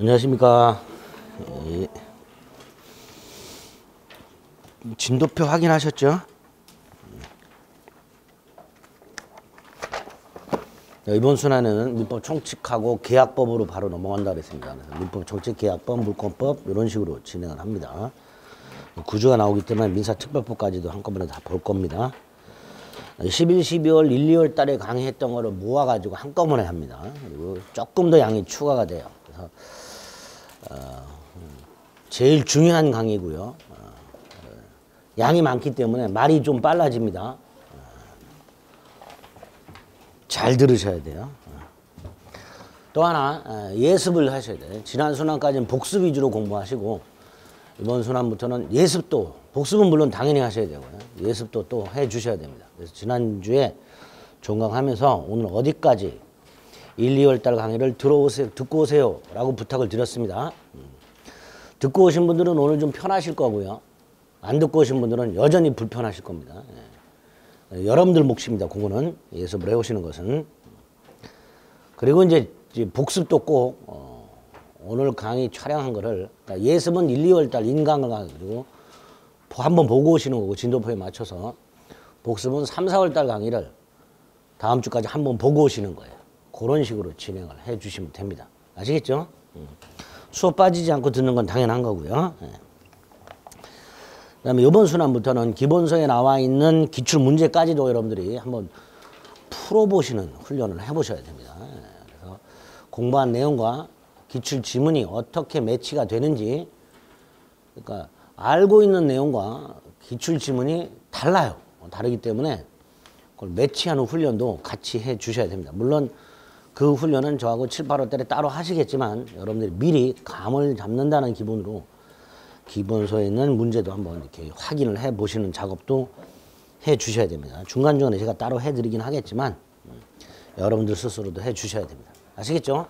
안녕하십니까. 예. 진도표 확인하셨죠? 이번 순환에는 민법 총칙하고 계약법으로 바로 넘어간다 그랬습니다. 그래서 민법 총칙, 계약법, 물권법 이런 식으로 진행을 합니다. 구조가 나오기 때문에 민사특별법까지도 한꺼번에 다 볼 겁니다. 11, 12월, 1, 2월 달에 강의했던 거를 모아가지고 한꺼번에 합니다. 그리고 조금 더 양이 추가가 돼요. 그래서 제일 중요한 강의고요. 양이 많기 때문에 말이 좀 빨라집니다. 잘 들으셔야 돼요. 또 하나 예습을 하셔야 돼요. 지난 순환까지는 복습 위주로 공부하시고 이번 순환부터는 예습도, 복습은 물론 당연히 하셔야 되고요. 예습도 또 해주셔야 됩니다. 그래서 지난주에 종강하면서 오늘 어디까지 1, 2월 달 강의를 들어오세요, 듣고 오세요 라고 부탁을 드렸습니다. 듣고 오신 분들은 오늘 좀 편하실 거고요. 안 듣고 오신 분들은 여전히 불편하실 겁니다. 여러분들 몫입니다. 그거는 예습을 해오시는 것은. 그리고 이제 복습도 꼭 오늘 강의 촬영한 거를, 그러니까 예습은 1, 2월 달 인강을 가지고 한번 보고 오시는 거고 진도표에 맞춰서, 복습은 3, 4월 달 강의를 다음 주까지 한번 보고 오시는 거예요. 그런 식으로 진행을 해 주시면 됩니다. 아시겠죠? 수업 빠지지 않고 듣는 건 당연한 거고요. 그 다음에 이번 순환부터는 기본서에 나와 있는 기출 문제까지도 여러분들이 한번 풀어보시는 훈련을 해보셔야 됩니다. 그래서 공부한 내용과 기출 지문이 어떻게 매치가 되는지, 그러니까 알고 있는 내용과 기출 지문이 달라요. 다르기 때문에 그걸 매치하는 훈련도 같이 해 주셔야 됩니다. 물론 그 훈련은 저하고 7, 8월 달에 따로 하시겠지만 여러분들이 미리 감을 잡는다는 기분으로 기본서에 있는 문제도 한번 이렇게 확인을 해 보시는 작업도 해 주셔야 됩니다. 중간중간에 제가 따로 해 드리긴 하겠지만 여러분들 스스로도 해 주셔야 됩니다. 아시겠죠?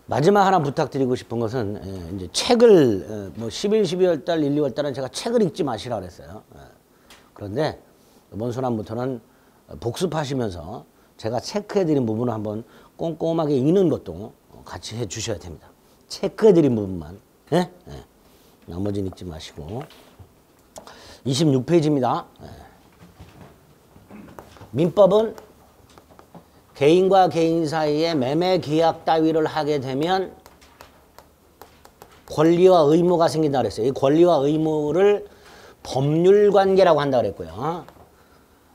마지막 하나 부탁드리고 싶은 것은 이제 책을 뭐 11, 12월 달, 1, 2월 달은 제가 책을 읽지 마시라 그랬어요. 그런데 이번 순환부터는 복습하시면서 제가 체크해 드린 부분을 한번 꼼꼼하게 읽는 것도 같이 해 주셔야 됩니다. 체크해 드린 부분만. 예? 예. 나머지는 읽지 마시고. 26페이지입니다. 민법은 개인과 개인 사이에 매매 계약 따위를 하게 되면 권리와 의무가 생긴다 그랬어요. 이 권리와 의무를 법률 관계라고 한다 그랬고요.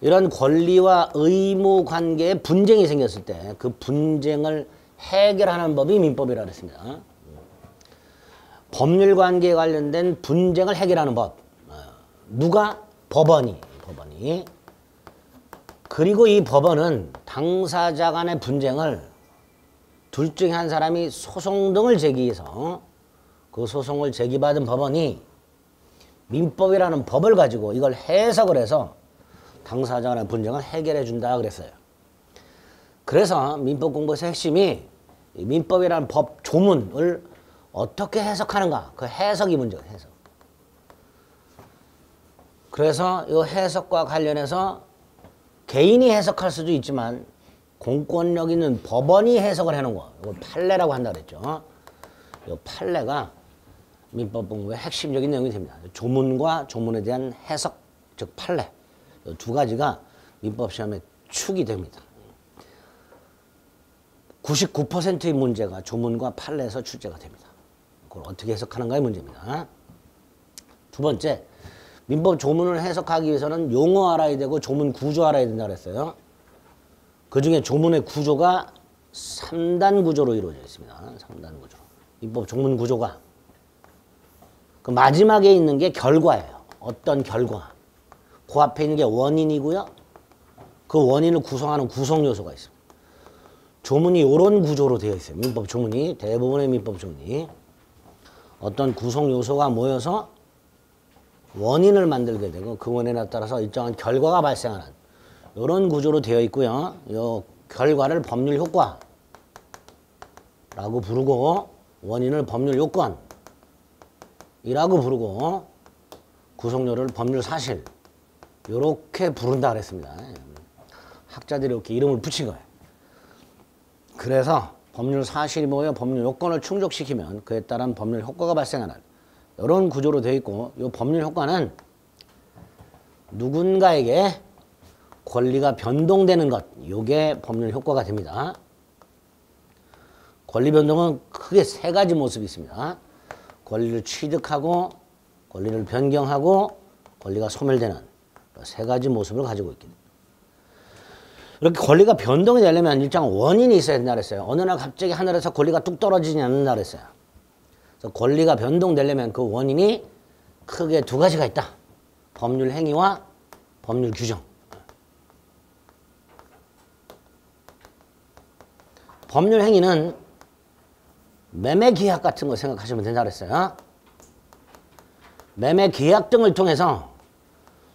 이런 권리와 의무 관계에 분쟁이 생겼을 때 그 분쟁을 해결하는 법이 민법이라고 했습니다. 법률 관계에 관련된 분쟁을 해결하는 법. 누가? 법원이. 그리고 이 법원은 당사자 간의 분쟁을 둘 중에 한 사람이 소송 등을 제기해서 그 소송을 제기받은 법원이 민법이라는 법을 가지고 이걸 해석을 해서 당사자 간의 분쟁을 해결해 준다 그랬어요. 그래서 민법 공부에서 핵심이 민법이라는 법 조문을 어떻게 해석하는가, 그 해석이 문제예요. 해석. 그래서 이 해석과 관련해서 개인이 해석할 수도 있지만 공권력 있는 법원이 해석을 해놓은 거, 이거 판례라고 한다 그랬죠. 이 판례가 민법 공부의 핵심적인 내용이 됩니다. 조문과 조문에 대한 해석, 즉 판례, 이 두 가지가 민법 시험의 축이 됩니다. 99%의 문제가 조문과 판례에서 출제가 됩니다. 그걸 어떻게 해석하는가의 문제입니다. 두 번째, 민법 조문을 해석하기 위해서는 용어 알아야 되고 조문 구조 알아야 된다 그랬어요. 그 중에 조문의 구조가 3단 구조로 이루어져 있습니다. 3단 구조로. 민법 조문 구조가. 그 마지막에 있는 게 결과예요. 어떤 결과. 그 앞에 있는 게 원인이고요. 그 원인을 구성하는 구성 요소가 있습니다. 조문이 이런 구조로 되어 있어요. 민법 조문이. 대부분의 민법 조문이. 어떤 구성 요소가 모여서 원인을 만들게 되고 그 원인에 따라서 일정한 결과가 발생하는 이런 구조로 되어 있고요. 이 결과를 법률 효과라고 부르고 원인을 법률 요건이라고 부르고 구성요를 법률 사실 이렇게 부른다 그랬습니다. 학자들이 이렇게 이름을 붙인 거예요. 그래서 법률 사실이 모여 법률 요건을 충족시키면 그에 따른 법률 효과가 발생하는 이런 구조로 되어 있고, 이 법률 효과는 누군가에게 권리가 변동되는 것, 이게 법률 효과가 됩니다. 권리 변동은 크게 세 가지 모습이 있습니다. 권리를 취득하고, 권리를 변경하고, 권리가 소멸되는 세 가지 모습을 가지고 있기 때문에. 이렇게 권리가 변동이 되려면 일정 원인이 있어야 된다 그랬어요. 어느 날 갑자기 하늘에서 권리가 뚝 떨어지지 않는다 그랬어요. 그래서 권리가 변동되려면 그 원인이 크게 두 가지가 있다. 법률 행위와 법률 규정. 법률 행위는 매매 계약 같은 거 생각하시면 된다 그랬어요. 매매 계약 등을 통해서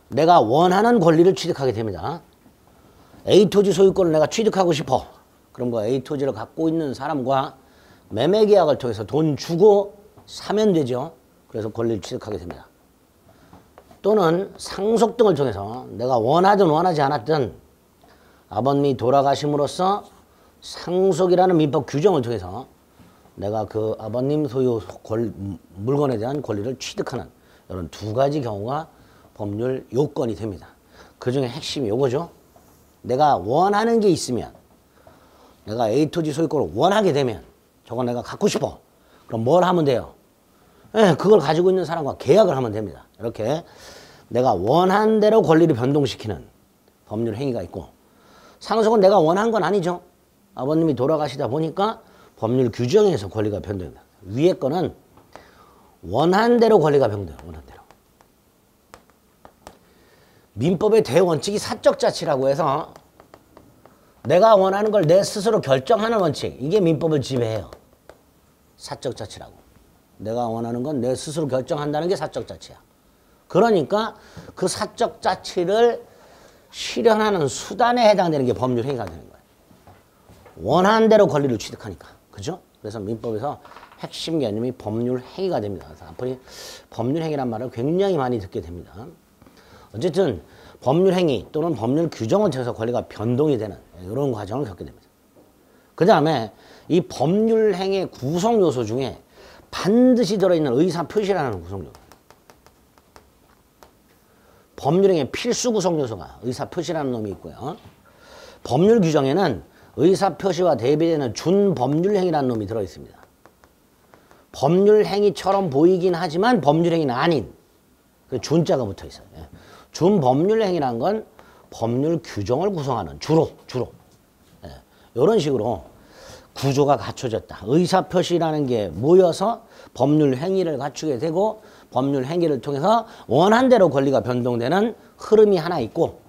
내가 원하는 권리를 취득하게 됩니다. A 토지 소유권을 내가 취득하고 싶어. 그럼 그 A 토지를 갖고 있는 사람과 매매 계약을 통해서 돈 주고 사면 되죠. 그래서 권리를 취득하게 됩니다. 또는 상속 등을 통해서 내가 원하든 원하지 않았든 아버님이 돌아가심으로써 상속이라는 민법 규정을 통해서 내가 그 아버님 소유 물건에 대한 권리를 취득하는 이런 두 가지 경우가 법률 요건이 됩니다. 그 중에 핵심이 요거죠. 내가 원하는 게 있으면, 내가 A 토지 소유권을 원하게 되면, 저거 내가 갖고 싶어. 그럼 뭘 하면 돼요? 그걸 가지고 있는 사람과 계약을 하면 됩니다. 이렇게 내가 원한 대로 권리를 변동시키는 법률 행위가 있고, 상속은 내가 원한 건 아니죠. 아버님이 돌아가시다 보니까 법률 규정에서 권리가 변동됩니다. 위에 거는 원한 대로 권리가 변동돼요. 원한 대로. 민법의 대원칙이 사적 자치라고 해서 내가 원하는 걸 내 스스로 결정하는 원칙, 이게 민법을 지배해요. 사적 자치라고. 내가 원하는 건 내 스스로 결정한다는 게 사적 자치야. 그러니까 그 사적 자치를 실현하는 수단에 해당되는 게 법률 행위가 되는 거예요. 원하는 대로 권리를 취득하니까. 그죠? 그래서 민법에서 핵심 개념이 법률 행위가 됩니다. 그래서 앞으로 법률 행위란 말을 굉장히 많이 듣게 됩니다. 어쨌든 법률 행위 또는 법률 규정을 통해서 권리가 변동이 되는 이런 과정을 겪게 됩니다. 그 다음에 이 법률 행위의 구성 요소 중에 반드시 들어있는 의사 표시라는 구성 요소. 법률 행위의 필수 구성 요소가 의사 표시라는 놈이 있고요. 법률 규정에는 의사 표시와 대비되는 준법률 행위라는 놈이 들어있습니다. 법률 행위처럼 보이긴 하지만 법률 행위는 아닌 그 준자가 붙어 있어요. 준법률 행위라는 건 법률 규정을 구성하는 주로 이런 식으로 구조가 갖춰졌다. 의사표시라는 게 모여서 법률 행위를 갖추게 되고 법률 행위를 통해서 원한 대로 권리가 변동되는 흐름이 하나 있고,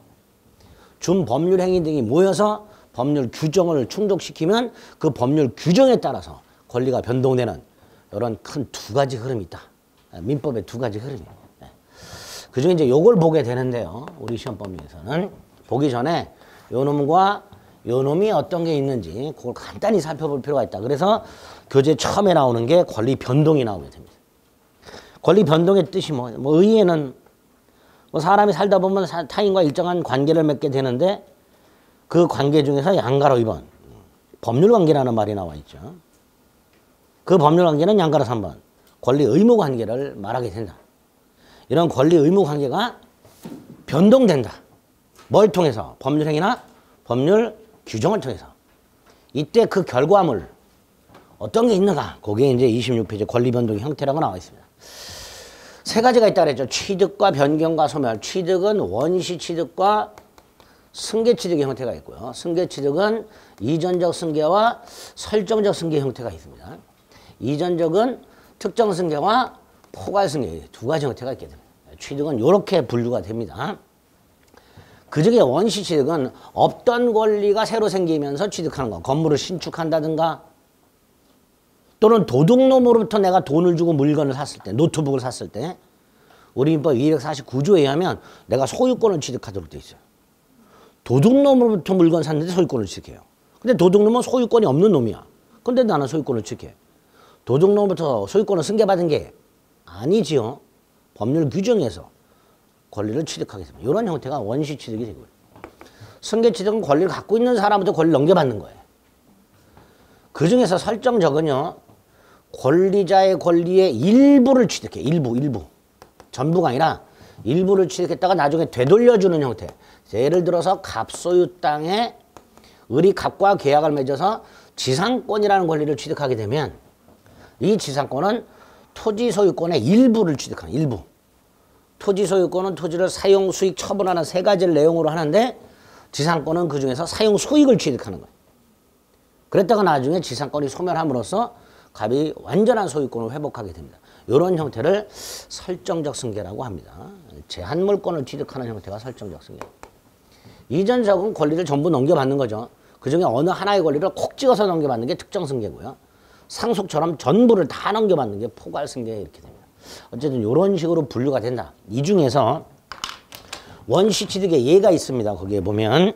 준법률 행위 등이 모여서 법률 규정을 충족시키면 그 법률 규정에 따라서 권리가 변동되는 이런 큰 두 가지 흐름이 있다. 민법의 두 가지 흐름이에요. 그 중에 이제 요걸 보게 되는데요. 우리 시험법에서는 보기 전에 요 놈과 요 놈이 어떤 게 있는지 그걸 간단히 살펴볼 필요가 있다. 그래서 교재 처음에 나오는 게 권리 변동이 나오게 됩니다. 권리 변동의 뜻이 의에는 사람이 살다 보면 타인과 일정한 관계를 맺게 되는데 그 관계 중에서 양가로 2번 법률 관계라는 말이 나와 있죠. 그 법률 관계는 양가로 3번 권리 의무 관계를 말하게 된다. 이런 권리 의무 관계가 변동된다. 뭘 통해서? 법률 행위나 법률 규정을 통해서. 이때 그 결과물 어떤 게 있는가? 그게 이제 26페이지 권리 변동의 형태라고 나와 있습니다. 세 가지가 있다 그랬죠. 취득과 변경과 소멸. 취득은 원시 취득과 승계 취득의 형태가 있고요. 승계 취득은 이전적 승계와 설정적 승계 형태가 있습니다. 이전적은 특정 승계와 포괄 승계 두 가지 형태가 있게 됩니다. 취득은 이렇게 분류가 됩니다. 그중에 원시 취득은 없던 권리가 새로 생기면서 취득하는 거. 건물을 신축한다든가 또는 도둑놈으로부터 내가 돈을 주고 물건을 샀을 때, 노트북을 샀을 때 우리 민법 249조에 의하면 내가 소유권을 취득하도록 돼 있어요. 도둑놈으로부터 물건 샀는데 소유권을 취득해요. 근데 도둑놈은 소유권이 없는 놈이야. 근데 나는 소유권을 취득해. 도둑놈부터 소유권을 승계받은 게 아니지요. 법률 규정에서 권리를 취득하게 됩니다. 이런 형태가 원시 취득이 되고요. 승계 취득은 권리를 갖고 있는 사람부터 권리를 넘겨받는 거예요. 그 중에서 설정적은요, 권리자의 권리의 일부를 취득해. 일부. 전부가 아니라 일부를 취득했다가 나중에 되돌려주는 형태. 예를 들어서 갑소유 땅에 을이 갑과 계약을 맺어서 지상권이라는 권리를 취득하게 되면 이 지상권은 토지 소유권의 일부를 취득하는 일부. 토지 소유권은 토지를 사용, 수익, 처분하는 세 가지를 내용으로 하는데 지상권은 그 중에서 사용 수익을 취득하는 거예요. 그랬다가 나중에 지상권이 소멸함으로써 갑이 완전한 소유권을 회복하게 됩니다. 이런 형태를 설정적 승계라고 합니다. 제한물권을 취득하는 형태가 설정적 승계. 이전적은 권리를 전부 넘겨받는 거죠. 그중에 어느 하나의 권리를 콕 찍어서 넘겨받는 게 특정 승계고요. 상속처럼 전부를 다 넘겨받는 게 포괄 승계 이렇게 됩니다. 어쨌든 이런 식으로 분류가 된다. 이 중에서 원시취득의 예가 있습니다. 거기에 보면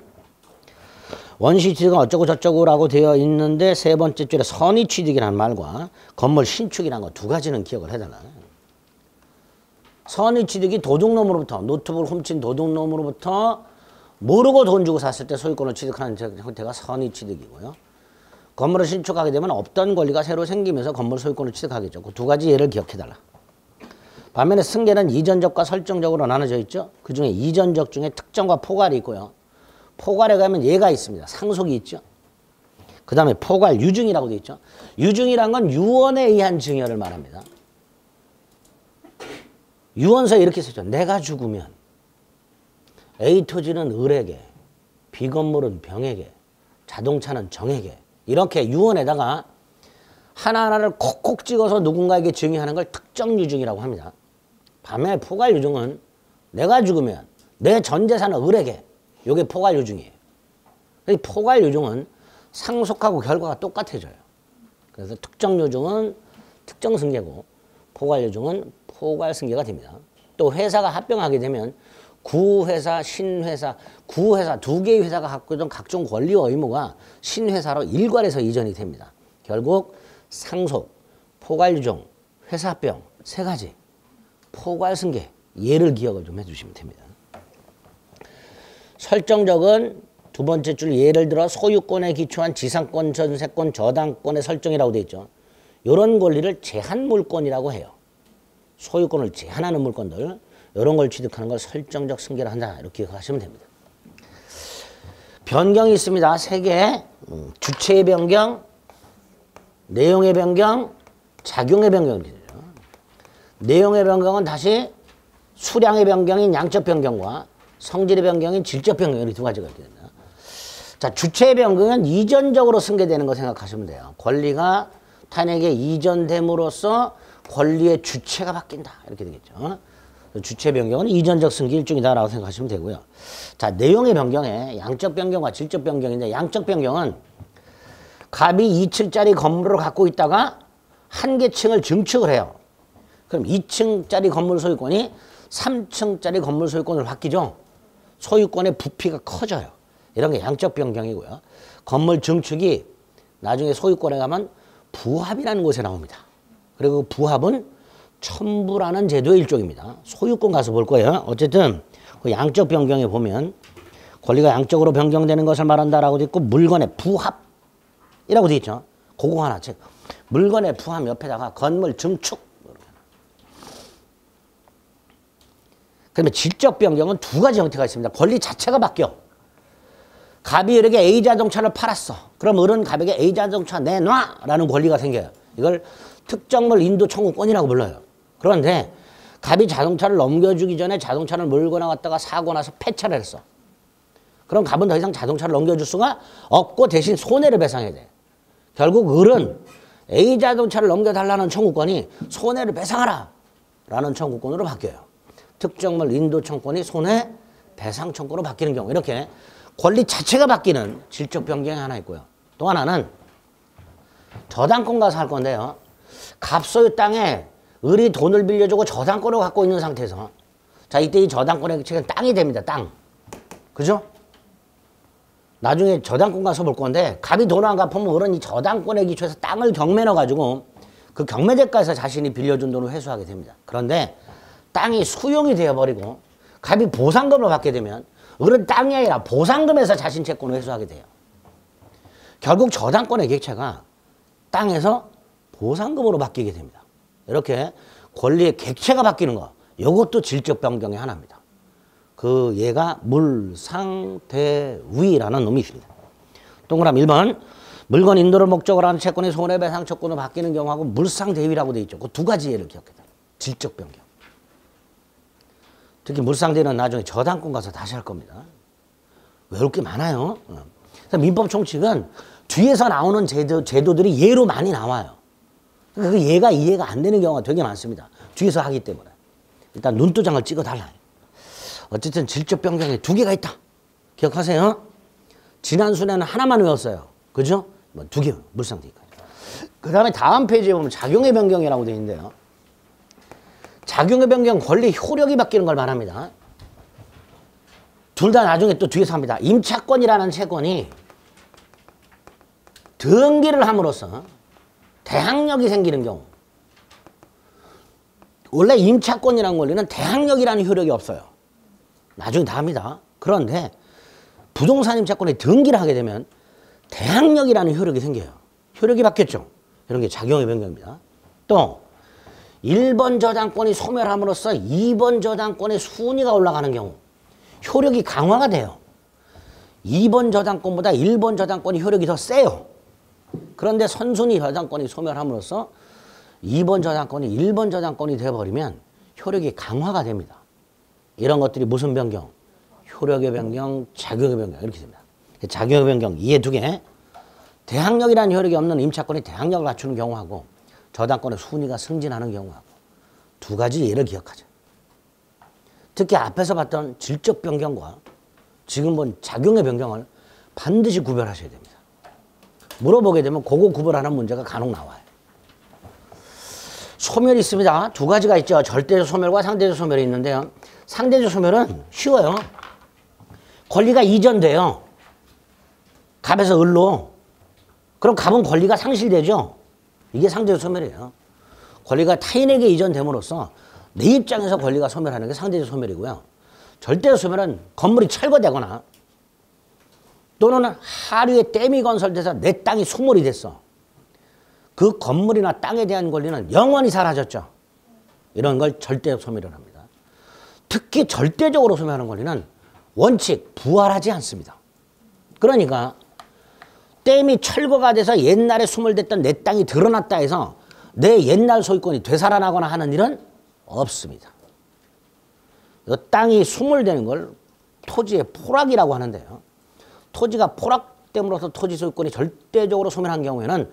원시취득은 어쩌고 저쩌고라고 되어 있는데 세 번째 줄에 선의취득이라는 말과 건물 신축이라는 거 두 가지는 기억을 해달라. 선의취득이 도둑놈으로부터 노트북을 훔친 도둑놈으로부터 모르고 돈 주고 샀을 때 소유권을 취득하는 형태가 선의취득이고요. 건물을 신축하게 되면 없던 권리가 새로 생기면서 건물 소유권을 취득하겠죠. 그 두 가지 예를 기억해달라. 반면에 승계는 이전적과 설정적으로 나눠져 있죠. 그 중에 이전적 중에 특정과 포괄이 있고요. 포괄에 가면 예가 있습니다. 상속이 있죠. 그 다음에 포괄 유증이라고 되어 있죠. 유증이란 건 유언에 의한 증여를 말합니다. 유언서에 이렇게 써있죠. 내가 죽으면 A 토지는 을에게, B 건물은 병에게, 자동차는 정에게 이렇게 유언에다가 하나하나를 콕콕 찍어서 누군가에게 증여하는 걸 특정 유증이라고 합니다. 반면에 포괄 유증은 내가 죽으면 내 전 재산은 을에게, 이게 포괄 유증이에요. 포괄 유증은 상속하고 결과가 똑같아져요. 그래서 특정 유증은 특정 승계고 포괄 유증은 포괄 승계가 됩니다. 또 회사가 합병하게 되면 구회사, 신회사, 구회사 두 개의 회사가 갖고 있던 각종 권리와 의무가 신회사로 일괄해서 이전이 됩니다. 결국 상속, 포괄 유증, 회사 합병 세 가지 포괄 승계 예를 기억을 좀 해주시면 됩니다. 설정적은 두 번째 줄 예를 들어 소유권에 기초한 지상권, 전세권, 저당권의 설정이라고 되어 있죠. 이런 권리를 제한물권이라고 해요. 소유권을 제한하는 물건들 이런 걸 취득하는 걸 설정적 승계를 한다 이렇게 하시면 됩니다. 변경이 있습니다. 세 개. 주체의 변경, 내용의 변경, 작용의 변경이 되죠. 내용의 변경은 다시 수량의 변경인 양적 변경과 성질의 변경인 질적 변경 이렇게 두 가지가 있게 됩니다. 자, 주체의 변경은 이전적으로 승계되는 거 생각하시면 돼요. 권리가 타인에게 이전됨으로써 권리의 주체가 바뀐다 이렇게 되겠죠. 주체 변경은 이전적 승계 일종이다라고 생각하시면 되고요. 자, 내용의 변경에 양적 변경과 질적 변경인데 양적 변경은 갑이 2층짜리 건물을 갖고 있다가 한 개 층을 증축을 해요. 그럼 2층짜리 건물 소유권이 3층짜리 건물 소유권으로 바뀌죠. 소유권의 부피가 커져요. 이런 게 양적 변경이고요. 건물 증축이 나중에 소유권에 가면 부합이라는 곳에 나옵니다. 그리고 부합은 첨부라는 제도의 일종입니다. 소유권 가서 볼 거예요. 어쨌든 그 양적 변경에 보면 권리가 양적으로 변경되는 것을 말한다라고 돼 있고 물건의 부합이라고 돼 있죠. 그거 하나 책. 물건의 부합 옆에다가 건물 증축. 그러면 질적 변경은 두 가지 형태가 있습니다. 권리 자체가 바뀌어. 갑이 이렇게 A 자동차를 팔았어. 그럼 을은 갑에게 A 자동차 내놔라는 권리가 생겨요. 이걸 특정물 인도 청구권이라고 불러요. 그런데 갑이 자동차를 넘겨주기 전에 자동차를 몰고 나갔다가 사고 나서 폐차를 했어. 그럼 갑은 더 이상 자동차를 넘겨줄 수가 없고 대신 손해를 배상해야 돼. 결국 을은 A 자동차를 넘겨달라는 청구권이 손해를 배상하라 라는 청구권으로 바뀌어요. 특정물 인도 청구권이 손해 배상 청구로 바뀌는 경우 이렇게 권리 자체가 바뀌는 질적 변경이 하나 있고요. 또 하나는 저당권 가서 할 건데요. 갑소유 땅에 을이 돈을 빌려주고 저당권을 갖고 있는 상태에서 자 이때 이 저당권의 기체는 땅이 됩니다. 땅. 그죠? 나중에 저당권 가서 볼 건데 갑이 돈 안 갚으면 을은 이 저당권의 기초에서 땅을 경매 넣어가지고 그 경매 대가에서 자신이 빌려준 돈을 회수하게 됩니다. 그런데 땅이 수용이 되어버리고 갑이 보상금을 받게 되면 을은 땅이 아니라 보상금에서 자신 채권을 회수하게 돼요. 결국 저당권의 객체가 땅에서 보상금으로 바뀌게 됩니다. 이렇게 권리의 객체가 바뀌는 거, 이것도 질적 변경의 하나입니다. 그 얘가 물상대위라는 놈이 있습니다. 동그라미 1번 물건 인도를 목적으로 하는 채권이 손해배상 채권으로 바뀌는 경우하고 물상대위라고 되어 있죠. 그 두 가지 예를 기억해야 돼요. 질적 변경. 특히 물상대위는 나중에 저당권 가서 다시 할 겁니다. 외울 게 많아요. 그래서 민법 총칙은 뒤에서 나오는 제도들이 예로 많이 나와요. 그 예가 이해가 안 되는 경우가 되게 많습니다. 뒤에서 하기 때문에. 일단 눈도장을 찍어달라요. 어쨌든 질적 변경에 두 개가 있다. 기억하세요. 지난 순에는 하나만 외웠어요. 그죠? 뭐 두 개, 물상대위까지. 그 다음에 다음 페이지에 보면 작용의 변경이라고 되어 있는데요. 작용의 변경 권리 효력이 바뀌는 걸 말합니다. 둘 다 나중에 또 뒤에서 합니다. 임차권이라는 채권이 등기를 함으로써 대항력이 생기는 경우. 원래 임차권이라는 권리는 대항력이라는 효력이 없어요. 나중에 다 합니다. 그런데 부동산 임차권에 등기를 하게 되면 대항력이라는 효력이 생겨요. 효력이 바뀌었죠. 이런 게 작용의 변경입니다. 또 1번 저당권이 소멸함으로써 2번 저당권의 순위가 올라가는 경우 효력이 강화가 돼요. 2번 저당권보다 1번 저당권이 효력이 더 세요. 그런데 선순위 저당권이 소멸함으로써 2번 저당권이 1번 저당권이 되어버리면 효력이 강화가 됩니다. 이런 것들이 무슨 변경? 효력의 변경, 작용의 변경 이렇게 됩니다. 작용의 변경 이해 두 개. 대항력이라는 효력이 없는 임차권이 대항력을 갖추는 경우하고 저당권의 순위가 승진하는 경우하고 두 가지 예를 기억하자. 특히 앞에서 봤던 질적 변경과 지금 본 작용의 변경을 반드시 구별하셔야 됩니다. 물어보게 되면 그거 구별하는 문제가 간혹 나와요. 소멸이 있습니다. 두 가지가 있죠. 절대적 소멸과 상대적 소멸이 있는데요. 상대적 소멸은 쉬워요. 권리가 이전돼요. 갑에서 을로. 그럼 갑은 권리가 상실되죠. 이게 상대적 소멸이에요. 권리가 타인에게 이전됨으로써 내 입장에서 권리가 소멸하는 게 상대적 소멸이고요. 절대적 소멸은 건물이 철거되거나 또는 하류에 댐이 건설돼서 내 땅이 소멸이 됐어. 그 건물이나 땅에 대한 권리는 영원히 사라졌죠. 이런 걸 절대적 소멸이라고 합니다. 특히 절대적으로 소멸하는 권리는 원칙 부활하지 않습니다. 그러니까 댐이 철거가 돼서 옛날에 수몰됐던 내 땅이 드러났다 해서 내 옛날 소유권이 되살아나거나 하는 일은 없습니다. 이 땅이 수몰되는 걸 토지의 포락이라고 하는데요. 토지가 포락됨으로써 토지 소유권이 절대적으로 소멸한 경우에는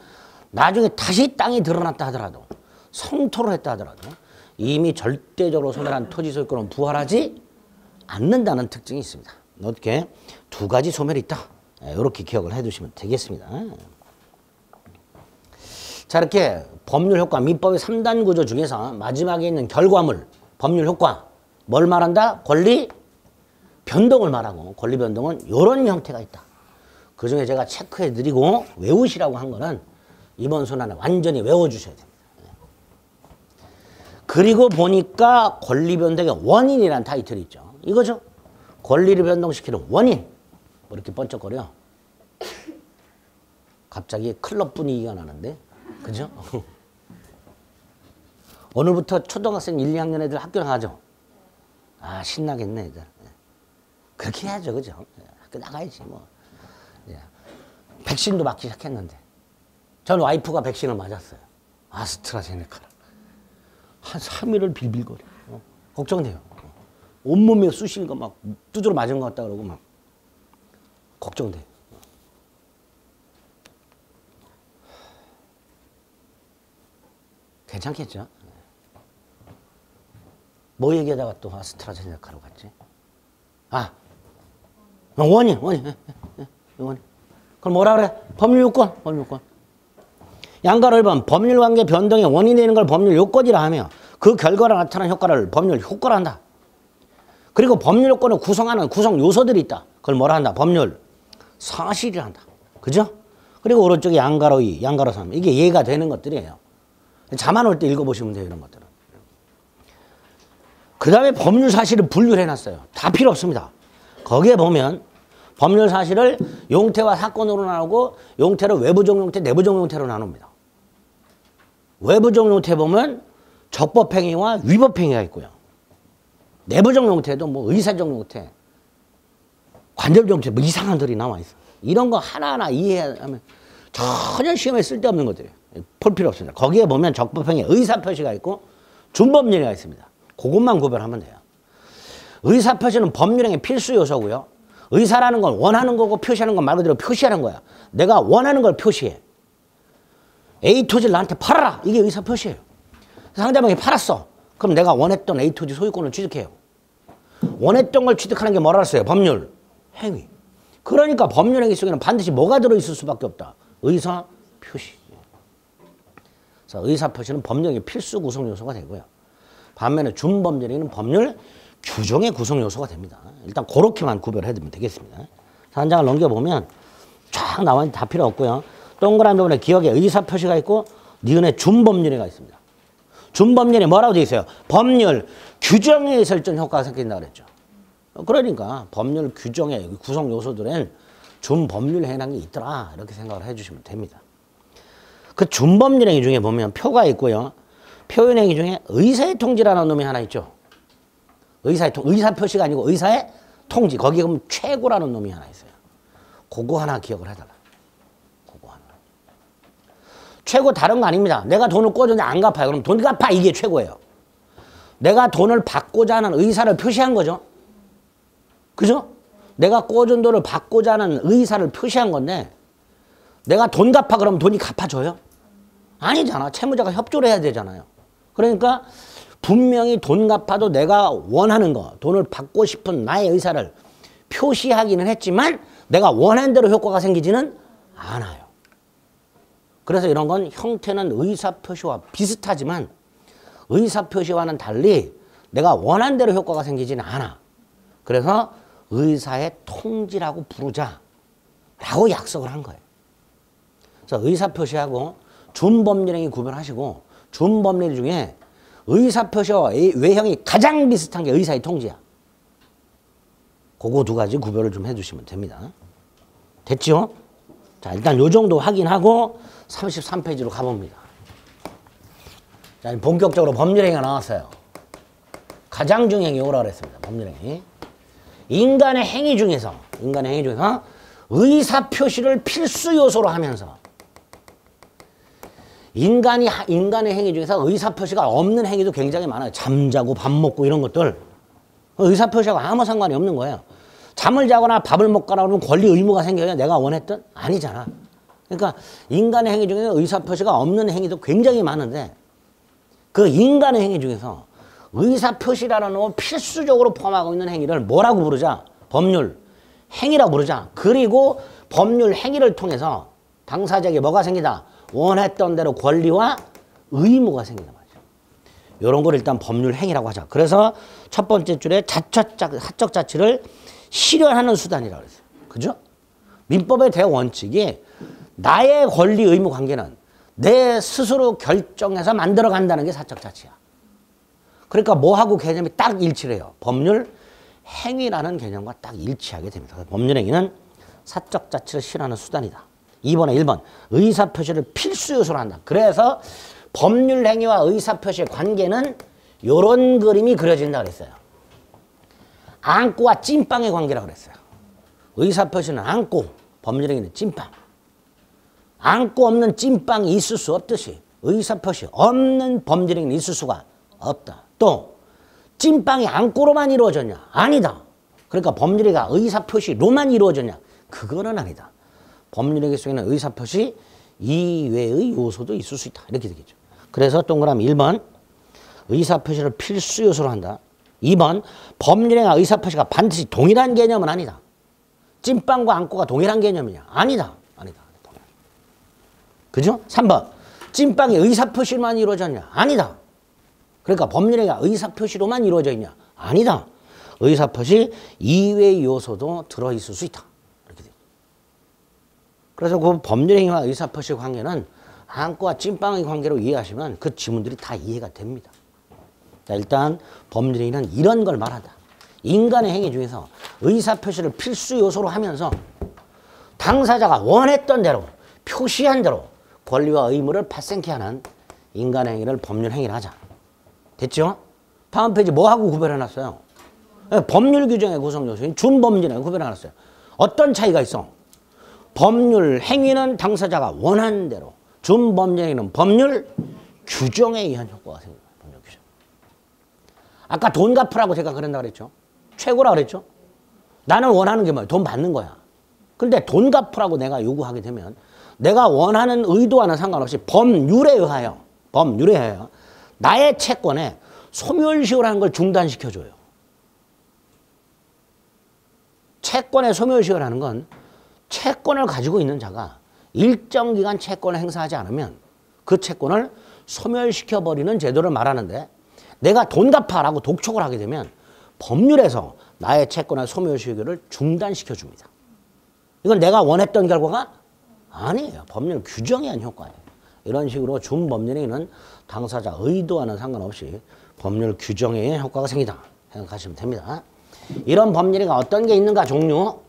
나중에 다시 땅이 드러났다 하더라도 성토를 했다 하더라도 이미 절대적으로 소멸한 토지 소유권은 부활하지 않는다는 특징이 있습니다. 어떻게 두 가지 소멸이 있다. 이렇게 기억을 해두시면 되겠습니다. 자, 이렇게 법률 효과, 민법의 3단 구조 중에서 마지막에 있는 결과물, 법률 효과, 뭘 말한다? 권리 변동을 말하고 권리 변동은 이런 형태가 있다. 그 중에 제가 체크해드리고 외우시라고 한 거는 이번 순환에 완전히 외워주셔야 됩니다. 그리고 보니까 권리 변동의 원인이라는 타이틀이 있죠. 이거죠. 권리를 변동시키는 원인. 뭐 이렇게 번쩍거려. 갑자기 클럽 분위기가 나는데. 그죠? 오늘부터 초등학생 1, 2학년 애들 학교 나가죠. 아, 신나겠네, 애들. 그렇게 해야죠. 그죠? 학교 나가야지, 뭐. 백신도 맞기 시작했는데. 전 와이프가 백신을 맞았어요. 아스트라제네카를. 한 3일을 빌빌거려. 걱정돼요. 온몸에 쑤시는 거 막 두드러 맞은 것 같다 그러고 막 걱정돼. 괜찮겠죠? 뭐 얘기하다가 또 아스트라제네카로 갔지? 아, 원인. 그럼 뭐라 그래? 법률 요건. 양가로 1번 법률관계 변동의 원인이 되는 걸 법률 요건이라 하며 그 결과로 나타나는 효과를 법률 효과로 한다. 그리고 법률 요건을 구성하는 구성 요소들이 있다. 그걸 뭐라 한다? 법률 사실이라 한다. 그죠? 그리고 오른쪽에 양가로 2, 양가로 3. 이게 이해가 되는 것들이에요. 자만 올 때 읽어보시면 돼요. 이런 것들은. 그 다음에 법률 사실을 분류를 해놨어요. 다 필요 없습니다. 거기에 보면 법률 사실을 용태와 사건으로 나누고 용태를 외부적 용태, 내부적 용태로 나눕니다. 외부적 용태에 보면 적법행위와 위법행위가 있고요. 내부적 용태도 뭐 의사적 용태, 관절적 용태 뭐 이상한 들이 나와 있어. 이런 거 하나하나 이해하면 전혀 시험에 쓸데없는 것들이에요. 볼 필요 없습니다. 거기에 보면 적법행위 의사표시가 있고 준법률이가 있습니다. 그것만 구별하면 돼요. 의사표시는 법률행위 필수 요소고요. 의사라는 건 원하는 거고 표시하는 건 말 그대로 표시하는 거야. 내가 원하는 걸 표시해. A 토지를 나한테 팔아라. 이게 의사표시예요. 상대방이 팔았어. 그럼 내가 원했던 A 토지 소유권을 취득해요. 원했던 걸 취득하는 게 뭐라 했어요? 법률 행위. 그러니까 법률 행위 속에는 반드시 뭐가 들어있을 수밖에 없다. 의사표시. 그래서 의사표시는 법률의 필수 구성 요소가 되고요. 반면에 준법률행위는 법률 규정의 구성 요소가 됩니다. 일단 그렇게만 구별해두면 되겠습니다. 한 장을 넘겨보면 쫙 나와 있는데 다 필요 없고요. 동그라미 부분에 기억에 의사표시가 있고 니은에 준법률행위가 있습니다. 준법률이 뭐라고 되어 있어요? 법률 규정에 설정 효과가 생긴다고 그랬죠. 그러니까 법률 규정의 구성 요소들은 준법률 행위라는 게 있더라. 이렇게 생각을 해주시면 됩니다. 그 준법률 행위 중에 보면 표가 있고요. 표현 행위 중에 의사의 통지라는 놈이 하나 있죠. 의사표시가 아니고 의사의 통지. 거기에 보면 최고라는 놈이 하나 있어요. 그거 하나 기억을 해달라. 그거 하나. 최고 다른 거 아닙니다. 내가 돈을 꿔줬는데 안 갚아요. 그럼 돈 갚아. 이게 최고예요. 내가 돈을 받고자 하는 의사를 표시한 거죠. 그죠? 내가 꿔준 돈을 받고자 하는 의사를 표시한 건데 내가 돈 갚아 그러면 돈이 갚아줘요? 아니잖아. 채무자가 협조를 해야 되잖아요. 그러니까 분명히 돈 갚아도 내가 원하는 거, 돈을 받고 싶은 나의 의사를 표시하기는 했지만 내가 원하는 대로 효과가 생기지는 않아요. 그래서 이런 건 형태는 의사표시와 비슷하지만 의사표시와는 달리 내가 원하는 대로 효과가 생기지는 않아. 그래서 의사의 통지라고 부르자라고 약속을 한 거예요. 그래서 의사표시하고 준법률행위 구별하시고 준법률 중에 의사표시와 외형이 가장 비슷한 게 의사의 통지야. 그거 두 가지 구별을 좀 해주시면 됩니다. 됐죠? 자, 일단 요 정도 확인하고 33페이지로 가봅니다. 자, 본격적으로 법률행위가 나왔어요. 가장중행위 오라 그랬습니다. 법률행위. 인간의 행위 중에서 의사표시를 필수 요소로 하면서 인간의 행위 중에서 의사표시가 없는 행위도 굉장히 많아요. 잠자고 밥 먹고 이런 것들. 의사표시하고 아무 상관이 없는 거예요. 잠을 자거나 밥을 먹거나 그러면 권리 의무가 생겨요. 내가 원했던? 아니잖아. 그러니까 인간의 행위 중에서 의사표시가 없는 행위도 굉장히 많은데 그 인간의 행위 중에서 의사표시라는 놈을 필수적으로 포함하고 있는 행위를 뭐라고 부르자? 법률 행위라고 부르자. 그리고 법률 행위를 통해서 당사자에게 뭐가 생기다? 원했던 대로 권리와 의무가 생긴단 말이죠. 이런 걸 일단 법률 행위라고 하자. 그래서 첫 번째 줄에 사적 자치를 실현하는 수단이라고 그랬어요. 그죠? 민법의 대원칙이 나의 권리 의무 관계는 내 스스로 결정해서 만들어 간다는 게 사적 자치야. 그러니까 뭐하고 개념이 딱 일치를 해요. 법률 행위라는 개념과 딱 일치하게 됩니다. 법률 행위는 사적 자치를 실현하는 수단이다. 2번에 1번 의사표시를 필수 요소로 한다. 그래서 법률 행위와 의사표시의 관계는 이런 그림이 그려진다 그랬어요. 앙꼬와 찐빵의 관계라고 그랬어요. 의사표시는 앙꼬, 법률 행위는 찐빵. 앙꼬 없는 찐빵이 있을 수 없듯이 의사표시 없는 법률 행위는 있을 수가 없다. 또 찐빵이 앙꼬로만 이루어졌냐? 아니다. 그러니까 법률 행위가 의사표시로만 이루어졌냐? 그거는 아니다. 법률행위 속에는 의사표시 이외의 요소도 있을 수 있다. 이렇게 되겠죠. 그래서 동그라미 1번 의사표시를 필수 요소로 한다. 2번 법률행위와 의사표시가 반드시 동일한 개념은 아니다. 찐빵과 앙꼬가 동일한 개념이냐? 아니다. 아니다. 그죠? 3번 찐빵이 의사표시만 이루어졌냐? 아니다. 그러니까 법률행위가 의사표시로만 이루어져 있냐? 아니다. 의사표시 이외의 요소도 들어있을 수 있다. 그래서 그 법률행위와 의사표시 관계는 앙꼬와 찐빵의 관계로 이해하시면 그 지문들이 다 이해가 됩니다. 자, 일단 법률행위는 이런 걸 말한다. 인간의 행위 중에서 의사표시를 필수 요소로 하면서 당사자가 원했던 대로 표시한 대로 권리와 의무를 발생케 하는 인간 행위를 법률 행위를 하자. 됐죠? 다음 페이지 뭐하고 구별해놨어요? 법률 규정의 구성 요소인 준법률에 구별해놨어요. 어떤 차이가 있어? 법률 행위는 당사자가 원하는 대로, 준법률 행위는 법률 규정에 의한 효과가 생깁니다. 법률 규정. 아까 돈 갚으라고 제가 그런다 그랬죠? 최고라 그랬죠? 나는 원하는 게 뭐야? 돈 받는 거야. 근데 돈 갚으라고 내가 요구하게 되면 내가 원하는 의도와는 상관없이 법률에 의하여 나의 채권에 소멸시효라는 걸 중단시켜줘요. 채권의 소멸시효라는 건 채권을 가지고 있는 자가 일정 기간 채권을 행사하지 않으면 그 채권을 소멸시켜버리는 제도를 말하는데, 내가 돈 갚아라고 독촉을 하게 되면 법률에서 나의 채권의 소멸시효를 중단시켜줍니다. 이건 내가 원했던 결과가 아니에요. 법률 규정에 의한 효과예요. 이런 식으로 준법률행위는 당사자 의도와는 상관없이 법률 규정에 의한 효과가 생기다 생각하시면 됩니다. 이런 법률행위가 어떤 게 있는가? 종류.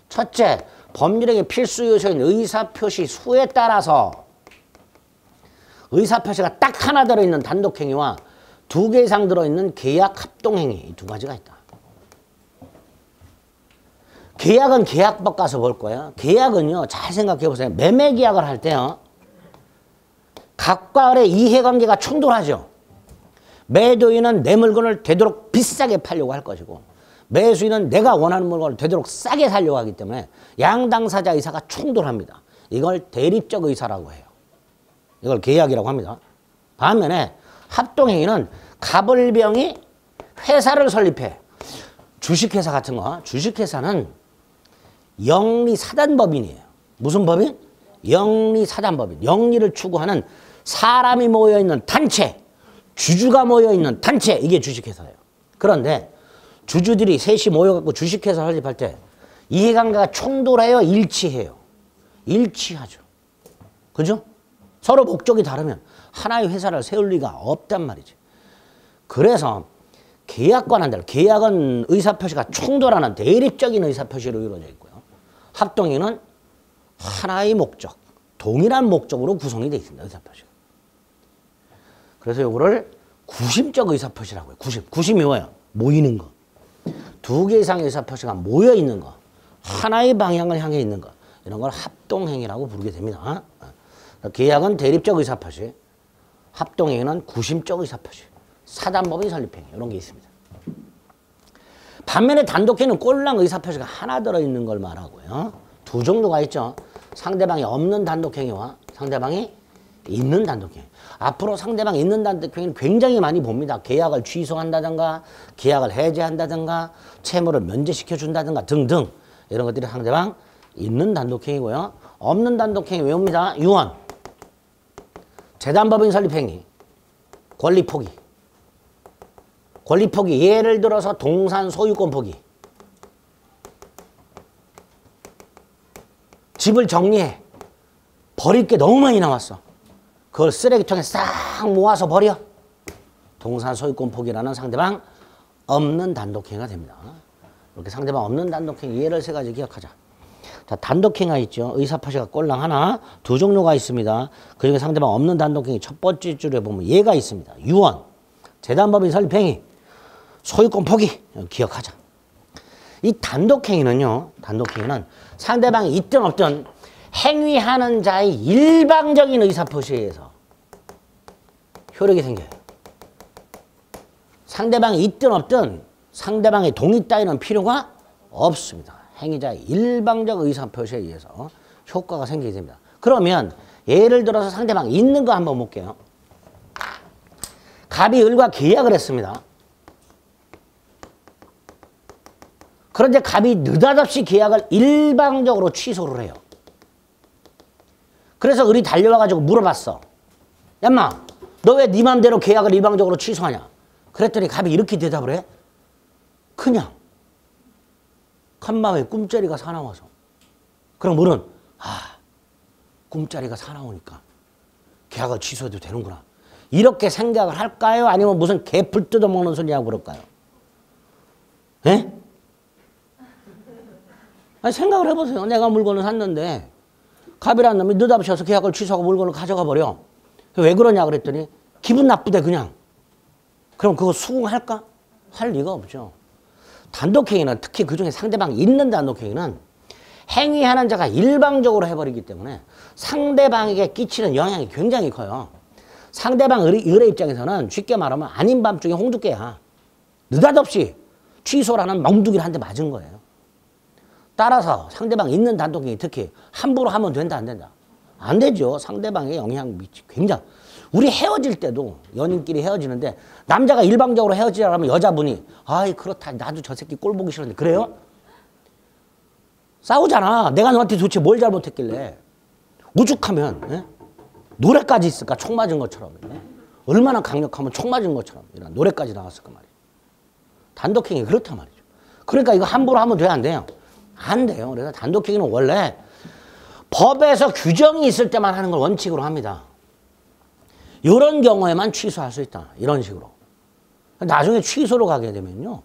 첫째, 법률행위 필수 요소인 의사표시 수에 따라서 의사표시가 딱 하나 들어있는 단독행위와 2개 이상 들어있는 계약 합동행위, 이 두 가지가 있다. 계약은 계약법 가서 볼 거예요. 계약은요, 잘 생각해 보세요. 매매 계약을 할 때요, 각과 을의 이해관계가 충돌하죠. 매도인은 내 물건을 되도록 비싸게 팔려고 할 것이고, 매수인은 내가 원하는 물건을 되도록 싸게 사려고 하기 때문에 양당사자 의사가 충돌합니다. 이걸 대립적 의사라고 해요. 이걸 계약이라고 합니다. 반면에 합동행위는 갑을병이 회사를 설립해. 주식회사 같은 거, 주식회사는 영리사단법인이에요. 무슨 법인? 영리사단법인. 영리를 추구하는 사람이 모여있는 단체, 주주가 모여있는 단체, 이게 주식회사예요. 그런데 주주들이 셋이 모여갖고 주식회사 설립할 때 이해관계가 충돌해요? 일치해요? 일치하죠. 그죠? 서로 목적이 다르면 하나의 회사를 세울 리가 없단 말이지. 그래서 계약과는 달라. 계약은 의사표시가 충돌하는 대립적인 의사표시로 이루어져 있고요. 합동행위는 하나의 목적, 동일한 목적으로 구성이 되어 있습니다. 의사표시가. 그래서 이거를 구심적 의사표시라고 해요. 구심이 뭐예요? 모이는 거. 2개 이상의 의사표시가 모여 있는 거. 하나의 방향을 향해 있는 거. 이런 걸 합동행위라고 부르게 됩니다. 계약은 대립적 의사표시, 합동행위는 구심적 의사표시, 사단법인 설립행위, 이런 게 있습니다. 반면에 단독행위는 꼴랑 의사표시가 하나 들어있는 걸 말하고요. 2 종류가 있죠. 상대방이 없는 단독행위와 상대방이 있는 단독행위. 앞으로 상대방이 있는 단독행위는 굉장히 많이 봅니다. 계약을 취소한다든가, 계약을 해제한다든가, 채무를 면제시켜준다든가 등등, 이런 것들이 상대방 있는 단독행위고요. 없는 단독행위 외웁니다. 유언, 재단법인 설립행위, 권리 포기. 권리 포기, 예를 들어서 동산 소유권 포기. 집을 정리해. 버릴 게 너무 많이 나왔어. 그걸 쓰레기통에 싹 모아서 버려. 동산 소유권 포기라는 상대방 없는 단독행위가 됩니다. 이렇게 상대방 없는 단독행위 예를 3가지 기억하자. 자, 단독행위가 있죠. 의사표시가 꼴랑 하나, 2 종류가 있습니다. 그중에 상대방 없는 단독행위 첫 번째 줄에 보면 예가 있습니다. 유언, 재단법인 설립행위, 소유권 포기, 기억하자. 이 단독행위는요, 단독행위는 상대방이 있든 없든 행위하는 자의 일방적인 의사표시에 의해서 효력이 생겨요. 상대방이 있든 없든 상대방의 동의 따위는 필요가 없습니다. 행위자의 일방적 의사표시에 의해서 효과가 생기게 됩니다. 그러면 예를 들어서 상대방 있는 거 한번 볼게요. 갑이 을과 계약을 했습니다. 그런데 갑이 느닷없이 계약을 일방적으로 취소를 해요. 그래서 을이 달려와가지고 물어봤어. 야, 인마, 너 왜 네 맘대로 계약을 일방적으로 취소하냐? 그랬더니 갑이 이렇게 대답을 해. 그냥 간밤에 꿈자리가 사나워서. 그럼 을은 꿈자리가 사나우니까 계약을 취소해도 되는구나. 이렇게 생각을 할까요? 아니면 무슨 개풀 뜯어먹는 소리하고 그럴까요? 예? 아니, 생각을 해보세요. 내가 물건을 샀는데 갑이라는 놈이 느닷없이 계약을 취소하고 물건을 가져가 버려. 왜 그러냐 그랬더니 기분 나쁘대 그냥. 그럼 그거 수긍할까? 할 리가 없죠. 단독행위는 특히 그중에 상대방이 있는 단독행위는 행위하는 자가 일방적으로 해버리기 때문에 상대방에게 끼치는 영향이 굉장히 커요. 상대방 의뢰 입장에서는 쉽게 말하면 아닌 밤중에 홍두깨야. 느닷없이 취소라는 멍두기를 한 대 맞은 거예요. 따라서 상대방 있는 단독행위 특히 함부로 하면 된다 안 된다? 안 되죠. 상대방의 영향 미치 굉장히. 우리 헤어질 때도 연인끼리 헤어지는데 남자가 일방적으로 헤어지라면 여자분이 아이 그렇다 나도 저 새끼 꼴 보기 싫은데 그래요? 싸우잖아. 내가 너한테 도대체 뭘 잘못했길래. 오죽하면 예? 노래까지 있을까 총 맞은 것처럼. 예? 얼마나 강력하면 총 맞은 것처럼 이런 노래까지 나왔을까 말이에요. 단독행위 그렇단 말이죠. 그러니까 이거 함부로 하면 돼 안 돼요? 안 돼요. 그래서 단독행위는 원래 법에서 규정이 있을 때만 하는 걸 원칙으로 합니다. 이런 경우에만 취소할 수 있다. 이런 식으로. 나중에 취소로 가게 되면요.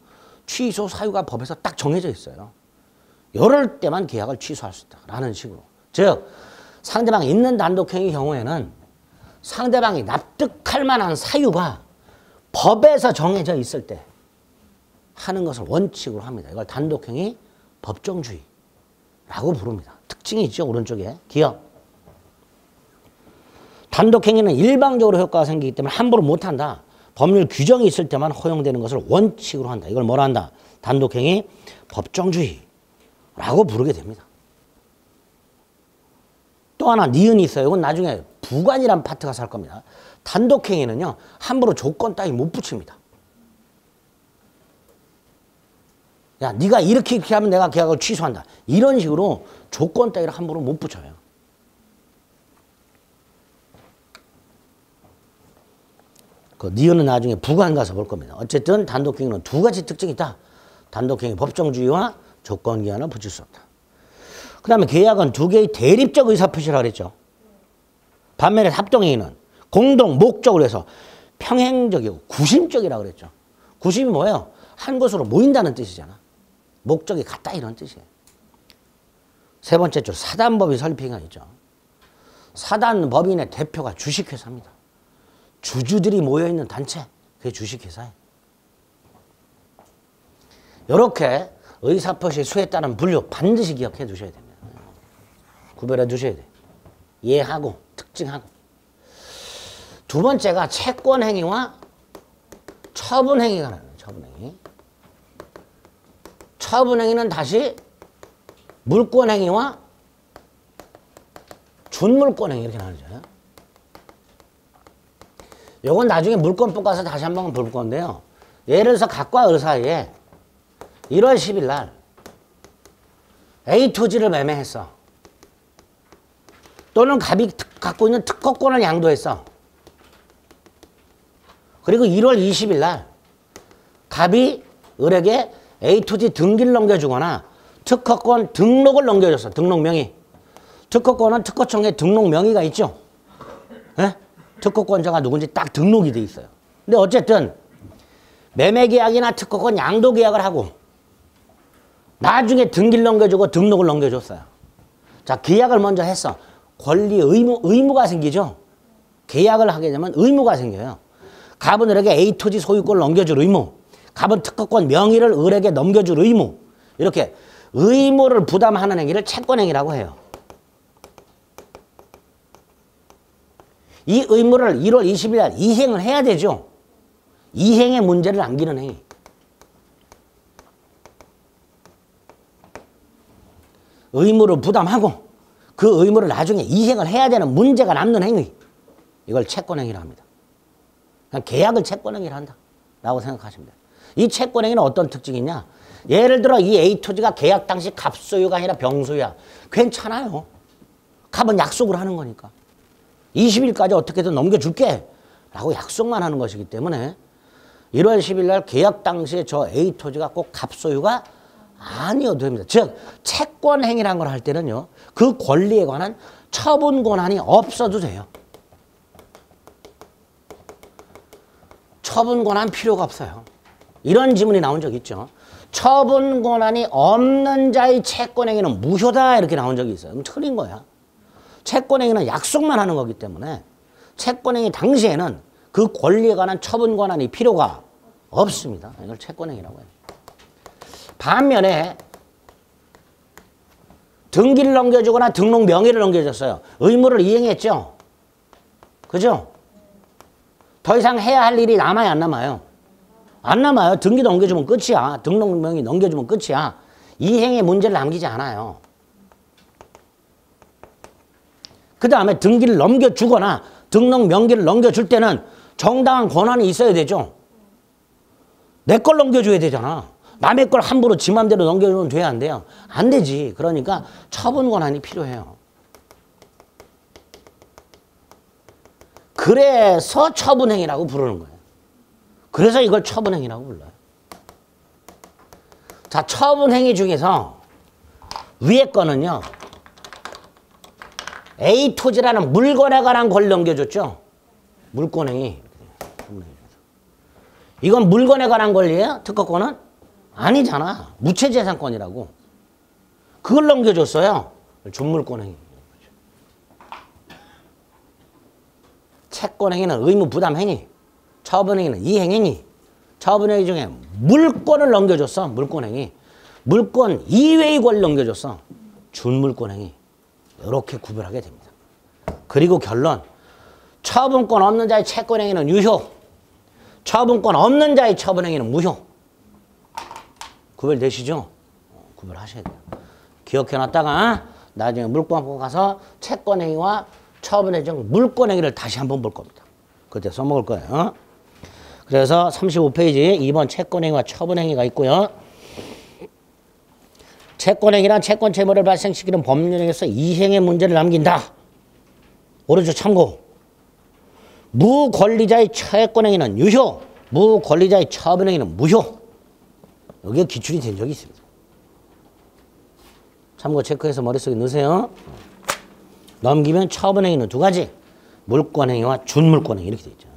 취소 사유가 법에서 딱 정해져 있어요. 이럴 때만 계약을 취소할 수 있다. 라는 식으로. 즉 상대방이 있는 단독행위 경우에는 상대방이 납득할 만한 사유가 법에서 정해져 있을 때 하는 것을 원칙으로 합니다. 이걸 단독행위 법정주의라고 부릅니다. 특징이 있죠. 오른쪽에. 기억. 단독행위는 일방적으로 효과가 생기기 때문에 함부로 못한다. 법률 규정이 있을 때만 허용되는 것을 원칙으로 한다. 이걸 뭐라 한다? 단독행위 법정주의라고 부르게 됩니다. 또 하나 니은이 있어요. 이건 나중에 부관이란 파트가 살 겁니다. 단독행위는요. 함부로 조건 따위 못 붙입니다. 야 네가 이렇게 하면 내가 계약을 취소한다. 이런 식으로 조건 따위를 함부로 못 붙여요. 그 니은은 나중에 부관 가서 볼 겁니다. 어쨌든 단독행위는 두 가지 특징이 있다. 단독행위 법정주의와 조건기한을 붙일 수 없다. 그 다음에 계약은 두 개의 대립적 의사표시라고 그랬죠. 반면에 합동행위는 공동 목적으로 해서 평행적이고 구심적이라고 그랬죠. 구심이 뭐예요? 한 곳으로 모인다는 뜻이잖아. 목적이 같다 이런 뜻이에요. 세 번째 줄 사단법이 설립가 있죠. 사단법인의 대표가 주식회사입니다. 주주들이 모여있는 단체, 그게 주식회사예요. 이렇게 의사표시 수에 따른 분류 반드시 기억해 두셔야 됩니다. 구별해 두셔야 돼요. 이해하고 특징하고. 두 번째가 채권행위와 처분행위가 나와요. 처분행위. 처분행위는 다시 물권행위와 준물권행위 이렇게 나누죠. 요건 나중에 물권법 가서 다시 한번 볼 건데요. 예를 들어서 갑과 을 사이에 1월 10일 날 A 토지를 매매했어. 또는 갑이 갖고 있는 특허권을 양도했어. 그리고 1월 20일 날 갑이 을에게 A 토지 등기를 넘겨주거나 특허권 등록을 넘겨줬어. 등록 명의. 특허권은 특허청에 등록 명의가 있죠. 네? 특허권자가 누군지 딱 등록이 돼 있어요. 근데 어쨌든 매매계약이나 특허권 양도계약을 하고 나중에 등기를 넘겨주고 등록을 넘겨줬어요. 자, 계약을 먼저 했어. 권리 의무가 생기죠. 계약을 하게 되면 의무가 생겨요. 갑은 을에게 A 토지 소유권을 넘겨줄 의무, 갑은 특허권 명의를 을에게 넘겨줄 의무, 이렇게 의무를 부담하는 행위를 채권행위라고 해요. 이 의무를 1월 20일 날 이행을 해야 되죠. 이행의 문제를 남기는 행위. 의무를 부담하고 그 의무를 나중에 이행을 해야 되는 문제가 남는 행위. 이걸 채권행위라 합니다. 그냥 계약을 채권행위를 한다 라고 생각하시면 돼요. 이 채권행위는 어떤 특징이 있냐. 예를 들어 이 A 토지가 계약 당시 갑소유가 아니라 병소유야. 괜찮아요. 갑은 약속을 하는 거니까. 20일까지 어떻게든 넘겨줄게 라고 약속만 하는 것이기 때문에 1월 10일 날 계약 당시에 저 A 토지가 꼭 갑소유가 아니어도 됩니다. 즉 채권행위라는 걸 할 때는요. 그 권리에 관한 처분 권한이 없어도 돼요. 처분 권한 필요가 없어요. 이런 지문이 나온 적 있죠. 처분 권한이 없는 자의 채권행위는 무효다 이렇게 나온 적이 있어요. 그럼 틀린 거야. 채권행위는 약속만 하는 거기 때문에 채권행위 당시에는 그 권리에 관한 처분 권한이 필요가 없습니다. 이걸 채권행위라고 해요. 반면에 등기를 넘겨주거나 등록 명의를 넘겨줬어요. 의무를 이행했죠. 그죠? 더 이상 해야 할 일이 남아요, 안 남아요? 안 남아요. 등기 넘겨주면 끝이야. 등록 명의 넘겨주면 끝이야. 이행의 문제를 남기지 않아요. 그 다음에 등기를 넘겨주거나 등록 명기를 넘겨줄 때는 정당한 권한이 있어야 되죠. 내 걸 넘겨줘야 되잖아. 남의 걸 함부로 지 맘대로 넘겨주면 돼야 안 돼요? 안 되지. 그러니까 처분 권한이 필요해요. 그래서 처분행위라고 부르는 거예요. 그래서 이걸 처분행위라고 불러요. 자, 처분행위 중에서 위에 거는요. A 토지라는 물건에 관한 걸 넘겨줬죠. 물권행위. 이건 물건에 관한 권리예요? 특허권은? 아니잖아. 무체재산권이라고. 그걸 넘겨줬어요. 준물권행위. 채권행위는 의무부담행위. 처분행위는 이행행위. 처분행위 중에 물권을 넘겨줬어. 물권행위. 물권 이외의 권리를 넘겨줬어. 준물권행위. 이렇게 구별하게 됩니다. 그리고 결론. 처분권 없는 자의 채권행위는 유효. 처분권 없는 자의 처분행위는 무효. 구별되시죠? 구별하셔야 돼요. 기억해놨다가 나중에 물권법 가서 채권행위와 처분의 중 물권행위를 다시 한번 볼 겁니다. 그때 써먹을 거예요. 그래서 35페이지 2번 채권행위와 처분행위가 있고요. 채권행위란 채권 채무를 발생시키는 법률행위에서 이행의 문제를 남긴다. 오른쪽 참고. 무권리자의 채권행위는 유효, 무권리자의 처분행위는 무효. 여기에 기출이 된 적이 있습니다. 참고 체크해서 머릿속에 넣으세요. 넘기면 처분행위는 두 가지. 물권행위와 준물권행위 이렇게 돼 있죠.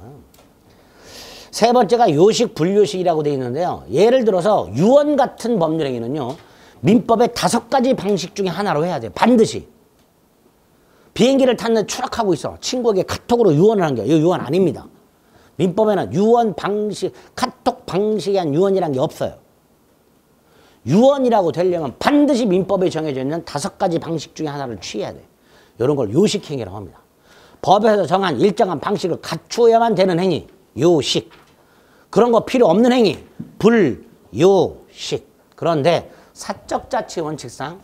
세 번째가 요식, 불요식이라고 되어 있는데요. 예를 들어서 유언 같은 법률행위는요. 민법의 5가지 방식 중에 하나로 해야 돼요. 반드시. 비행기를 탔는데 추락하고 있어. 친구에게 카톡으로 유언을 한 게 이거 유언 아닙니다. 민법에는 유언 방식, 카톡 방식에 한 유언이라는 게 없어요. 유언이라고 되려면 반드시 민법에 정해져 있는 5가지 방식 중에 하나를 취해야 돼요. 이런 걸 요식행위라고 합니다. 법에서 정한 일정한 방식을 갖추어야만 되는 행위, 요식. 그런 거 필요 없는 행위, 불요식. 그런데 사적자치 원칙상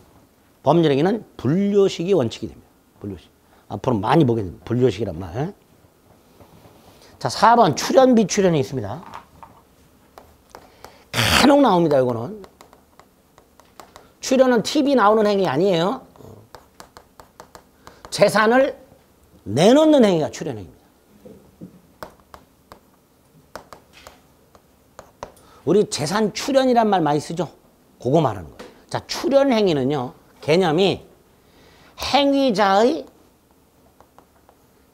법률행위는 불요식이 원칙이 됩니다. 불요식. 앞으로 많이 보게 됩니다. 불요식이란 말. 자, 4번 출연 비출연이 있습니다. 간혹 나옵니다. 이거는. 출연은 TV 나오는 행위 아니에요. 재산을 내놓는 행위가 출연행위입니다. 우리 재산 출연이란 말 많이 쓰죠? 그거 말하는 거예요. 자, 출연행위는요. 개념이 행위자의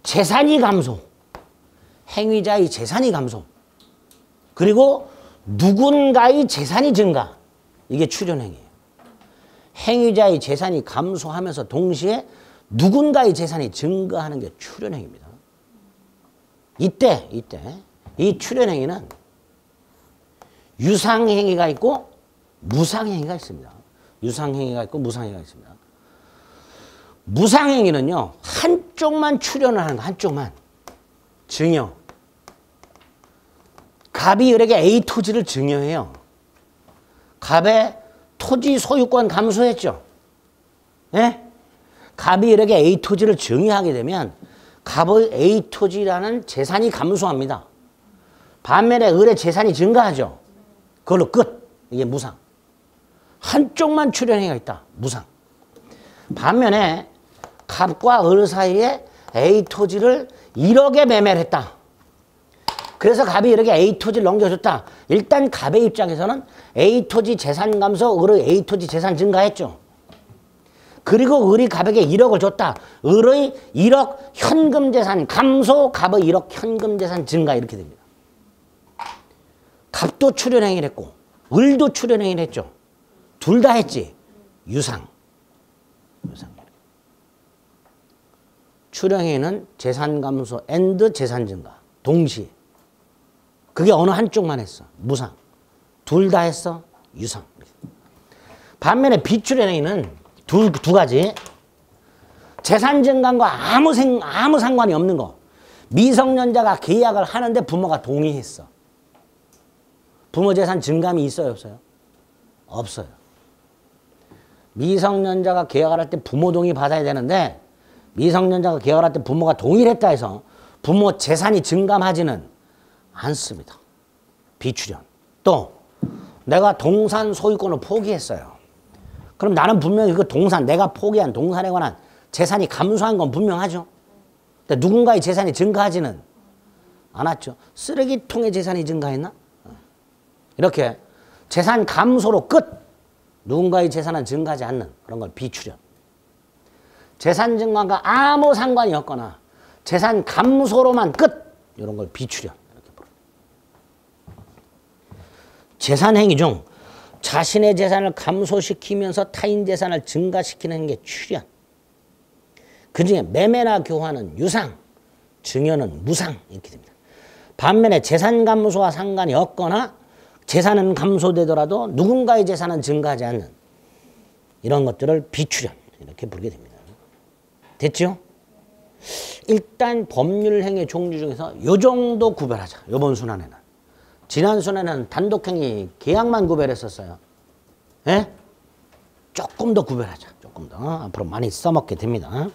재산이 감소. 행위자의 재산이 감소. 그리고 누군가의 재산이 증가. 이게 출연행위예요. 행위자의 재산이 감소하면서 동시에 누군가의 재산이 증가하는 게 출연행위입니다. 이때 이 출연행위는 유상행위가 있고 무상행위가 있습니다. 유상행위가 있고 무상행위가 있습니다. 무상행위는요. 한쪽만 출연을 하는 거. 한쪽만. 증여. 갑이 을에게 A 토지를 증여해요. 갑의 토지 소유권 감소했죠. 예? 갑이 을에게 A 토지를 증여하게 되면 갑의 A 토지라는 재산이 감소합니다. 반면에 을의 재산이 증가하죠. 그걸로 끝. 이게 무상. 한쪽만 출연행위가 있다. 무상. 반면에 갑과 을 사이에 A 토지를 1억에 매매를 했다. 그래서 갑이 을에게 A 토지를 넘겨줬다. 일단 갑의 입장에서는 A 토지 재산 감소, 을의 A 토지 재산 증가했죠. 그리고 을이 갑에게 1억을 줬다. 을의 1억 현금 재산 감소, 갑의 1억 현금 재산 증가 이렇게 됩니다. 갑도 출연행위를 했고 을도 출연행위를 했죠. 둘 다 했지. 유상. 출형행위는 재산 감소 앤드 재산 증가. 동시에. 그게 어느 한쪽만 했어. 무상. 둘 다 했어. 유상. 반면에 비출현행위는 두 가지. 재산 증가과 아무 상관이 없는 거. 미성년자가 계약을 하는데 부모가 동의했어. 부모 재산 증감이 있어요, 없어요? 없어요. 미성년자가 계약을 할 때 부모 동의 받아야 되는데 미성년자가 계약을 할 때 부모가 동의를 했다 해서 부모 재산이 증감하지는 않습니다. 비출현. 또 내가 동산 소유권을 포기했어요. 그럼 나는 분명히 그 동산, 내가 포기한 동산에 관한 재산이 감소한 건 분명하죠. 근데 누군가의 재산이 증가하지는 않았죠. 쓰레기통의 재산이 증가했나? 이렇게 재산 감소로 끝. 누군가의 재산은 증가하지 않는 그런 걸 비출현. 재산 증가가 아무 상관이 없거나 재산 감소로만 끝. 이런 걸 비출현. 이렇게 부릅니다. 재산 행위 중 자신의 재산을 감소시키면서 타인 재산을 증가시키는 게 출현. 그중에 매매나 교환은 유상, 증여는 무상 이렇게 됩니다. 반면에 재산 감소와 상관이 없거나 재산은 감소되더라도 누군가의 재산은 증가하지 않는 이런 것들을 비출현 이렇게 부르게 됩니다. 됐죠? 일단 법률 행위 종류 중에서 요 정도 구별하자. 이번 순환에는. 지난 순환에는 단독행위 계약만 구별했었어요. 예? 조금 더 구별하자. 조금 더. 앞으로 많이 써먹게 됩니다.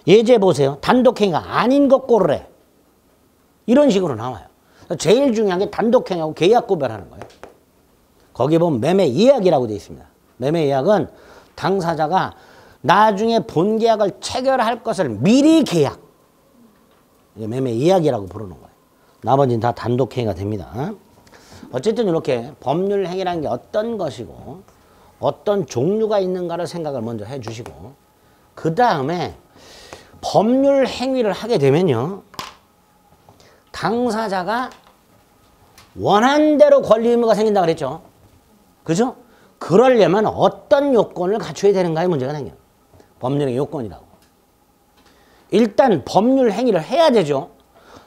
예제 보세요. 단독행위가 아닌 것 고르래. 이런 식으로 나와요. 제일 중요한 게 단독행위하고 계약 구별하는 거예요. 거기 보면 매매 예약이라고 되어 있습니다. 매매 예약은 당사자가 나중에 본계약을 체결할 것을 미리 계약. 이게 매매 예약이라고 부르는 거예요. 나머지는 다 단독행위가 됩니다. 어쨌든 이렇게 법률 행위라는 게 어떤 것이고 어떤 종류가 있는가를 생각을 먼저 해주시고 그 다음에 법률 행위를 하게 되면요. 당사자가 원한 대로 권리 의무가 생긴다 그랬죠. 그죠? 그러려면 어떤 요건을 갖춰야 되는가의 문제가 생겨요. 법률의 요건이라고. 일단 법률 행위를 해야 되죠.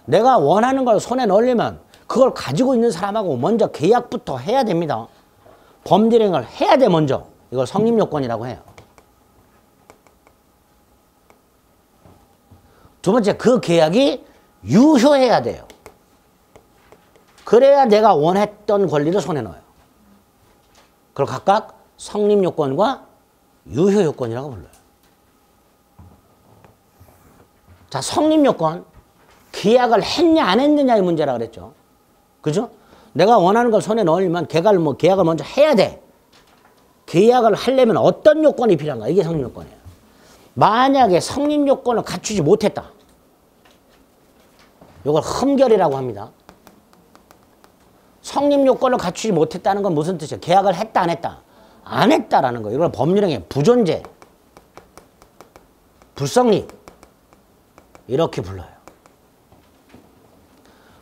내가 원하는 걸 손에 넣으려면 그걸 가지고 있는 사람하고 먼저 계약부터 해야 됩니다. 법률 행위를 해야 돼 먼저. 이걸 성립 요건이라고 해요. 두 번째, 그 계약이 유효해야 돼요. 그래야 내가 원했던 권리를 손에 넣어요. 그걸 각각 성립 요건과 유효 요건이라고 불러요. 자, 성립 요건. 계약을 했냐 안 했느냐의 문제라 그랬죠. 그죠? 내가 원하는 걸 손에 넣으려면 계약을 먼저 해야 돼. 계약을 하려면 어떤 요건이 필요한가? 이게 성립 요건이에요. 만약에 성립 요건을 갖추지 못했다. 이걸 흠결이라고 합니다. 성립 요건을 갖추지 못했다는 건 무슨 뜻이에요? 계약을 했다 안 했다? 안 했다라는 거예요. 이걸 법률행위 부존재, 불성립 이렇게 불러요.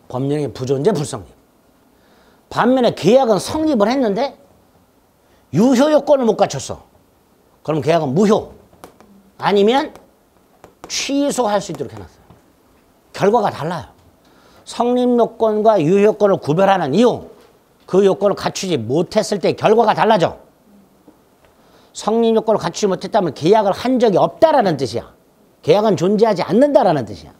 법률행위 부존재, 불성립. 반면에 계약은 성립을 했는데 유효 요건을 못 갖췄어. 그럼 계약은 무효 아니면 취소할 수 있도록 해놨어요. 결과가 달라요. 성립 요건과 유효 요건을 구별하는 이유, 그 요건을 갖추지 못했을 때 결과가 달라져. 성립 요건을 갖추지 못했다면 계약을 한 적이 없다라는 뜻이야. 계약은 존재하지 않는다라는 뜻이야.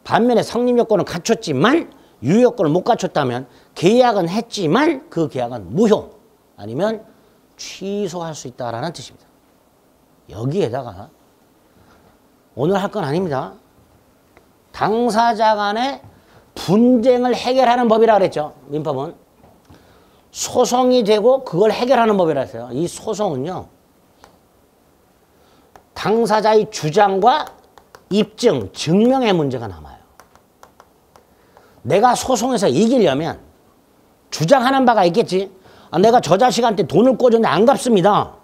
반면에 성립 요건을 갖췄지만 유효 요건을 못 갖췄다면 계약은 했지만 그 계약은 무효 아니면 취소할 수 있다라는 뜻입니다. 여기에다가 오늘 할 건 아닙니다. 당사자 간의 분쟁을 해결하는 법이라 그랬죠. 민법은. 소송이 되고 그걸 해결하는 법이라 했어요. 이 소송은요. 당사자의 주장과 입증, 증명의 문제가 남아요. 내가 소송에서 이기려면 주장하는 바가 있겠지. 내가 저 자식한테 돈을 꿔줬는데 안 갚습니다.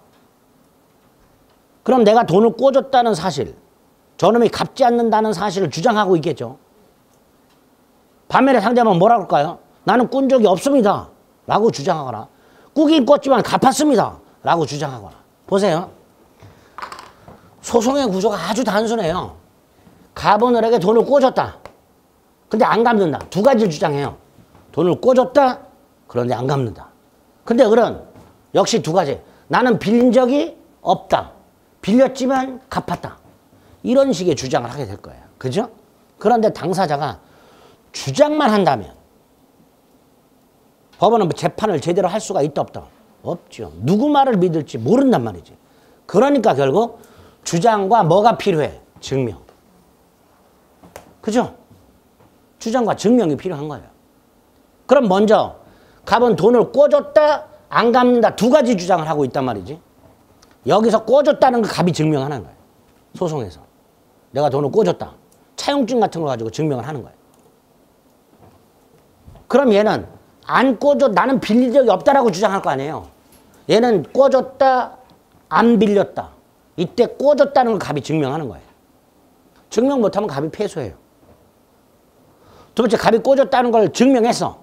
그럼 내가 돈을 꿔줬다는 사실, 저놈이 갚지 않는다는 사실을 주장하고 있겠죠. 반면에 상대방은 뭐라고 할까요? 나는 꾼 적이 없습니다. 라고 주장하거나 꾸긴 꿨지만 갚았습니다. 라고 주장하거나. 보세요. 소송의 구조가 아주 단순해요. 갑은 을에게 돈을 꿔줬다. 근데 안 갚는다. 두 가지를 주장해요. 돈을 꿔줬다. 그런데 안 갚는다. 근데 을은 역시 두 가지. 나는 빌린 적이 없다. 빌렸지만 갚았다. 이런 식의 주장을 하게 될 거예요. 그죠? 그런데 당사자가 주장만 한다면 법원은 재판을 제대로 할 수가 있다 없다? 없죠. 누구 말을 믿을지 모른단 말이지. 그러니까 결국 주장과 뭐가 필요해? 증명. 그죠? 주장과 증명이 필요한 거예요. 그럼 먼저 갑은 돈을 꿔줬다, 안 갚는다 두 가지 주장을 하고 있단 말이지. 여기서 꿔줬다는 걸 갑이 증명하는 거예요. 소송에서. 내가 돈을 꿔줬다. 차용증 같은 걸 가지고 증명을 하는 거예요. 그럼 얘는 안 꿔줘, 나는 빌린 적이 없다라고 주장할 거 아니에요. 얘는 꿔줬다, 안 빌렸다. 이때 꿔줬다는 걸 갑이 증명하는 거예요. 증명 못하면 갑이 패소해요. 두 번째, 갑이 꿔줬다는 걸 증명했어.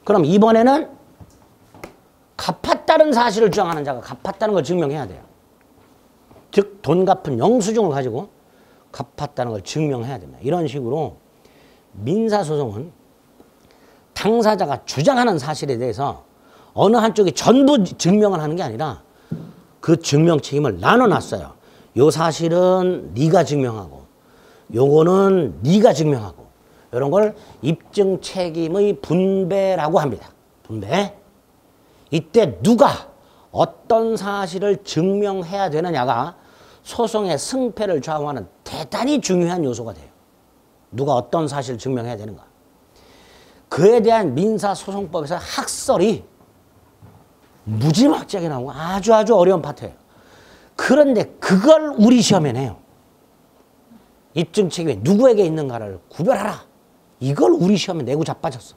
그럼 이번에는 갚았다는 사실을 주장하는 자가 갚았다는 걸 증명해야 돼요. 즉, 돈 갚은 영수증을 가지고 갚았다는 걸 증명해야 됩니다. 이런 식으로 민사소송은 당사자가 주장하는 사실에 대해서 어느 한쪽이 전부 증명을 하는 게 아니라 그 증명 책임을 나눠놨어요. 요 사실은 네가 증명하고 요거는 네가 증명하고 이런 걸 입증 책임의 분배라고 합니다. 분배. 이때 누가 어떤 사실을 증명해야 되느냐가 소송의 승패를 좌우하는 대단히 중요한 요소가 돼요. 누가 어떤 사실을 증명해야 되는가. 그에 대한 민사소송법에서 학설이 무지막지하게 나오고 아주 어려운 파트예요. 그런데 그걸 우리 시험에 내요. 입증 책임이 누구에게 있는가를 구별하라. 이걸 우리 시험에 내고 자빠졌어.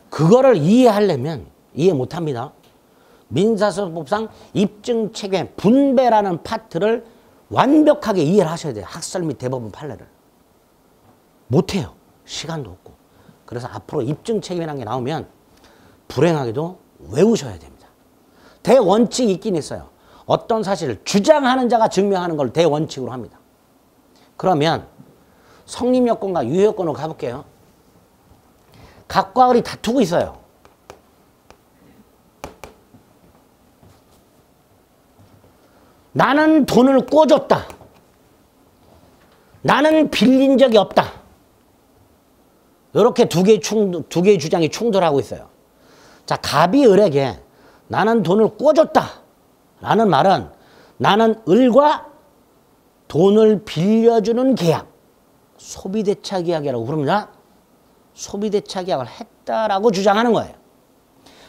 그거를 이해하려면 이해 못합니다. 민사소송법상 입증 책임의 분배라는 파트를 완벽하게 이해를 하셔야 돼요. 학설 및 대법원 판례를. 못해요. 시간도 없고. 그래서 앞으로 입증 책임이라는 게 나오면 불행하게도 외우셔야 됩니다. 대원칙이 있긴 있어요. 어떤 사실을 주장하는 자가 증명하는 걸 대원칙으로 합니다. 그러면 성립요건과 유효요건으로 가볼게요. 갑과 을이 다투고 있어요. 나는 돈을 꿔줬다. 나는 빌린 적이 없다. 이렇게 두 개의 주장이 충돌하고 있어요. 자, 갑이 을에게 나는 돈을 꿔줬다 라는 말은 나는 을과 돈을 빌려주는 계약, 소비대차 계약이라고 부릅니다. 소비대차 계약을 했다라고 주장하는 거예요.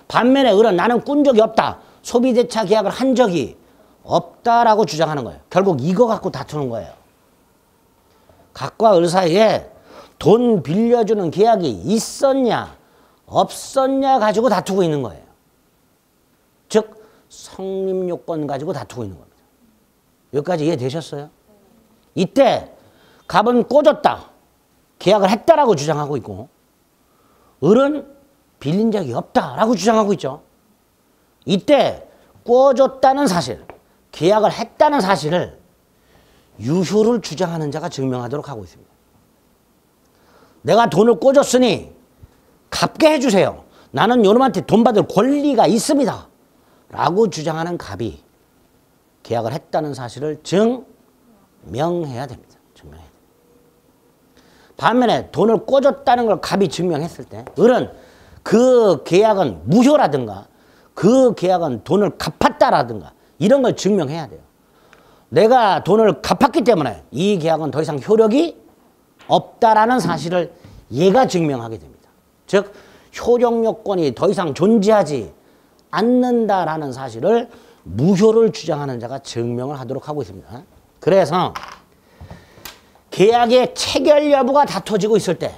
반면에 을은 나는 꾼 적이 없다. 소비대차 계약을 한 적이 없다라고 주장하는 거예요. 결국 이거 갖고 다투는 거예요. 갑과 을 사이에 돈 빌려주는 계약이 있었냐 없었냐 가지고 다투고 있는 거예요. 즉 성립요건 가지고 다투고 있는 겁니다. 여기까지 이해되셨어요? 이때 갑은 꿔줬다. 계약을 했다라고 주장하고 있고 을은 빌린 적이 없다라고 주장하고 있죠. 이때 꿔줬다는 사실, 계약을 했다는 사실을 유효를 주장하는 자가 증명하도록 하고 있습니다. 내가 돈을 꿔줬으니 갚게 해주세요. 나는 요놈한테 돈 받을 권리가 있습니다. 라고 주장하는 갑이 계약을 했다는 사실을 증명해야 됩니다. 증명해야 됩니다. 반면에 돈을 꿔줬다는 걸 갑이 증명했을 때 을은 그 계약은 무효라든가 그 계약은 돈을 갚았다라든가 이런 걸 증명해야 돼요. 내가 돈을 갚았기 때문에 이 계약은 더 이상 효력이 없다라는 사실을 얘가 증명하게 됩니다. 즉 효력 요건이 더 이상 존재하지 않는다라는 사실을 무효를 주장하는 자가 증명을 하도록 하고 있습니다. 그래서 계약의 체결 여부가 다퉈지고 있을 때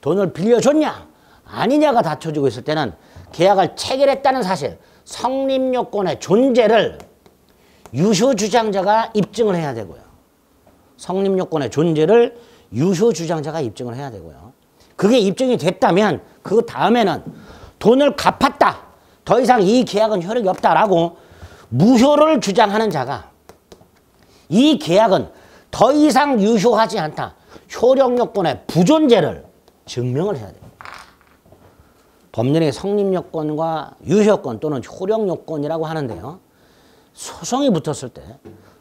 돈을 빌려줬냐 아니냐가 다퉈지고 있을 때는 계약을 체결했다는 사실, 성립요건의 존재를 유효주장자가 입증을 해야 되고요. 성립요건의 존재를 유효주장자가 입증을 해야 되고요. 그게 입증이 됐다면 그 다음에는 돈을 갚았다. 더 이상 이 계약은 효력이 없다라고 무효를 주장하는 자가 이 계약은 더 이상 유효하지 않다. 효력 요건의 부존재를 증명을 해야 돼요. 법률의 성립 요건과 유효 요건 또는 효력 요건이라고 하는데요. 소송이 붙었을 때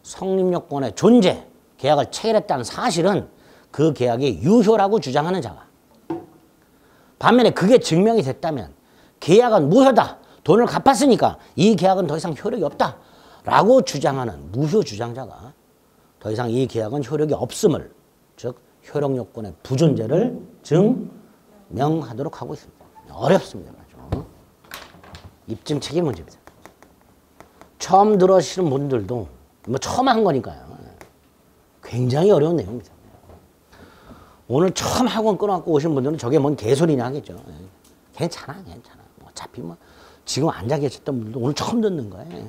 성립 요건의 존재, 계약을 체결했다는 사실은 그 계약이 유효라고 주장하는 자가, 반면에 그게 증명이 됐다면 계약은 무효다. 돈을 갚았으니까 이 계약은 더 이상 효력이 없다. 라고 주장하는 무효 주장자가 더 이상 이 계약은 효력이 없음을, 즉 효력 요건의 부존재를 증명하도록 하고 있습니다. 어렵습니다. 맞죠? 입증 책임 문제입니다. 처음 들으시는 분들도 뭐 처음 한 거니까요. 굉장히 어려운 내용입니다. 오늘 처음 학원 끊어갖고 오신 분들은 저게 뭔 개소리냐 하겠죠. 괜찮아. 어차피 뭐 지금 앉아 계셨던 분들도 오늘 처음 듣는 거예요.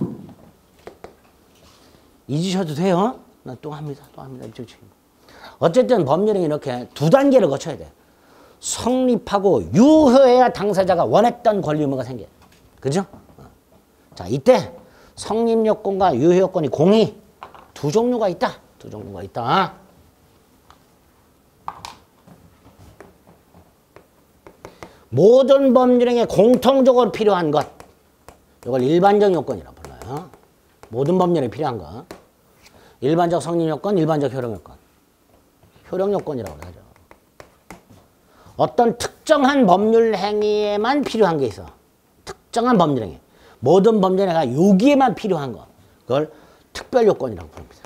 잊으셔도 돼요. 나 또 합니다. 입증 책임. 어쨌든 법률은 이렇게 두 단계를 거쳐야 돼. 성립하고 유효해야 당사자가 원했던 권리 의무가 생겨요. 그죠? 자, 이때 성립 요건과 유효 요건이 공히 두 종류가 있다. 모든 법률행위에 공통적으로 필요한 것. 이걸 일반적 요건이라고 불러요. 모든 법률에 필요한 것. 일반적 성립 요건, 일반적 효력 요건. 효력 요건이라고 하죠. 어떤 특정한 법률 행위에만 필요한 게 있어. 특정한 법률 행위. 모든 법률 행위가 여기에만 필요한 거. 그걸 특별 요건이라고 부릅니다.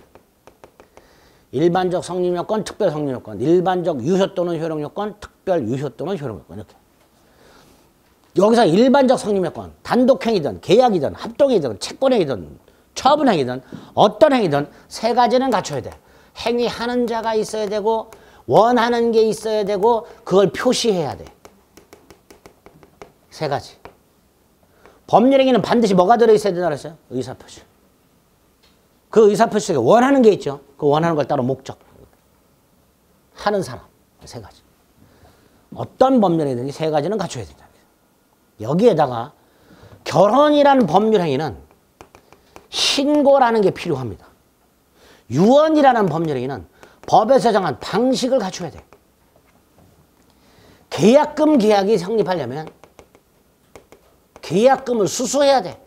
일반적 성립 요건, 특별 성립 요건, 일반적 유효 또는 효력 요건, 특별 유효 또는 효력 요건. 이렇게. 여기서 일반적 성립 요건, 단독 행위든 계약이든 합동행위든 채권행위든 처분행위든 어떤 행위든 세 가지는 갖춰야 돼. 행위하는 자가 있어야 되고 원하는 게 있어야 되고 그걸 표시해야 돼. 세 가지. 법률행위는 반드시 뭐가 들어있어야 된다고 했어요? 의사표시. 그 의사표시 속에 원하는 게 있죠. 그 원하는 걸 따로 목적. 하는 사람. 세 가지. 어떤 법률행위든지 세 가지는 갖춰야 된다. 여기에다가 결혼이라는 법률행위는 신고라는 게 필요합니다. 유언이라는 법률행위는 법에서 정한 방식을 갖춰야 돼. 계약금 계약이 성립하려면 계약금을 수수해야 돼.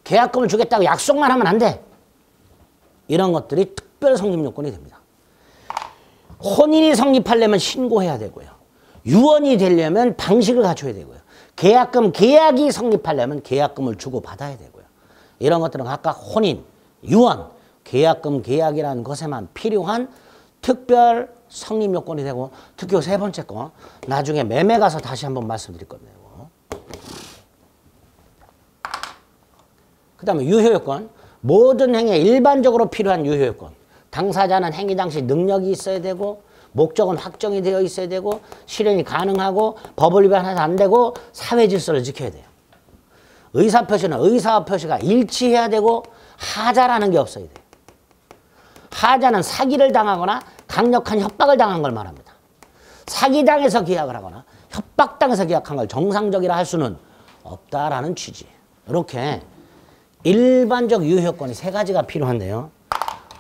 계약금을 주겠다고 약속만 하면 안 돼. 이런 것들이 특별 성립 요건이 됩니다. 혼인이 성립하려면 신고해야 되고요. 유언이 되려면 방식을 갖춰야 되고요. 계약금 계약이 성립하려면 계약금을 주고 받아야 되고요. 이런 것들은 각각 혼인, 유언, 계약금 계약이라는 것에만 필요한 특별 성립 요건이 되고, 특히 세 번째 거 나중에 매매 가서 다시 한번 말씀드릴 겁니다. 그 다음에 유효 요건, 모든 행위에 일반적으로 필요한 유효 요건. 당사자는 행위 당시 능력이 있어야 되고 목적은 확정이 되어 있어야 되고 실현이 가능하고 법을 위반해서 안 되고 사회 질서를 지켜야 돼요. 의사표시는 의사와 표시가 일치해야 되고 하자라는 게 없어야 돼요. 하자는 사기를 당하거나 강력한 협박을 당한 걸 말합니다. 사기당해서 계약을 하거나 협박당해서 계약한 걸 정상적이라 할 수는 없다라는 취지. 이렇게 일반적 유효권이 세 가지가 필요한데요.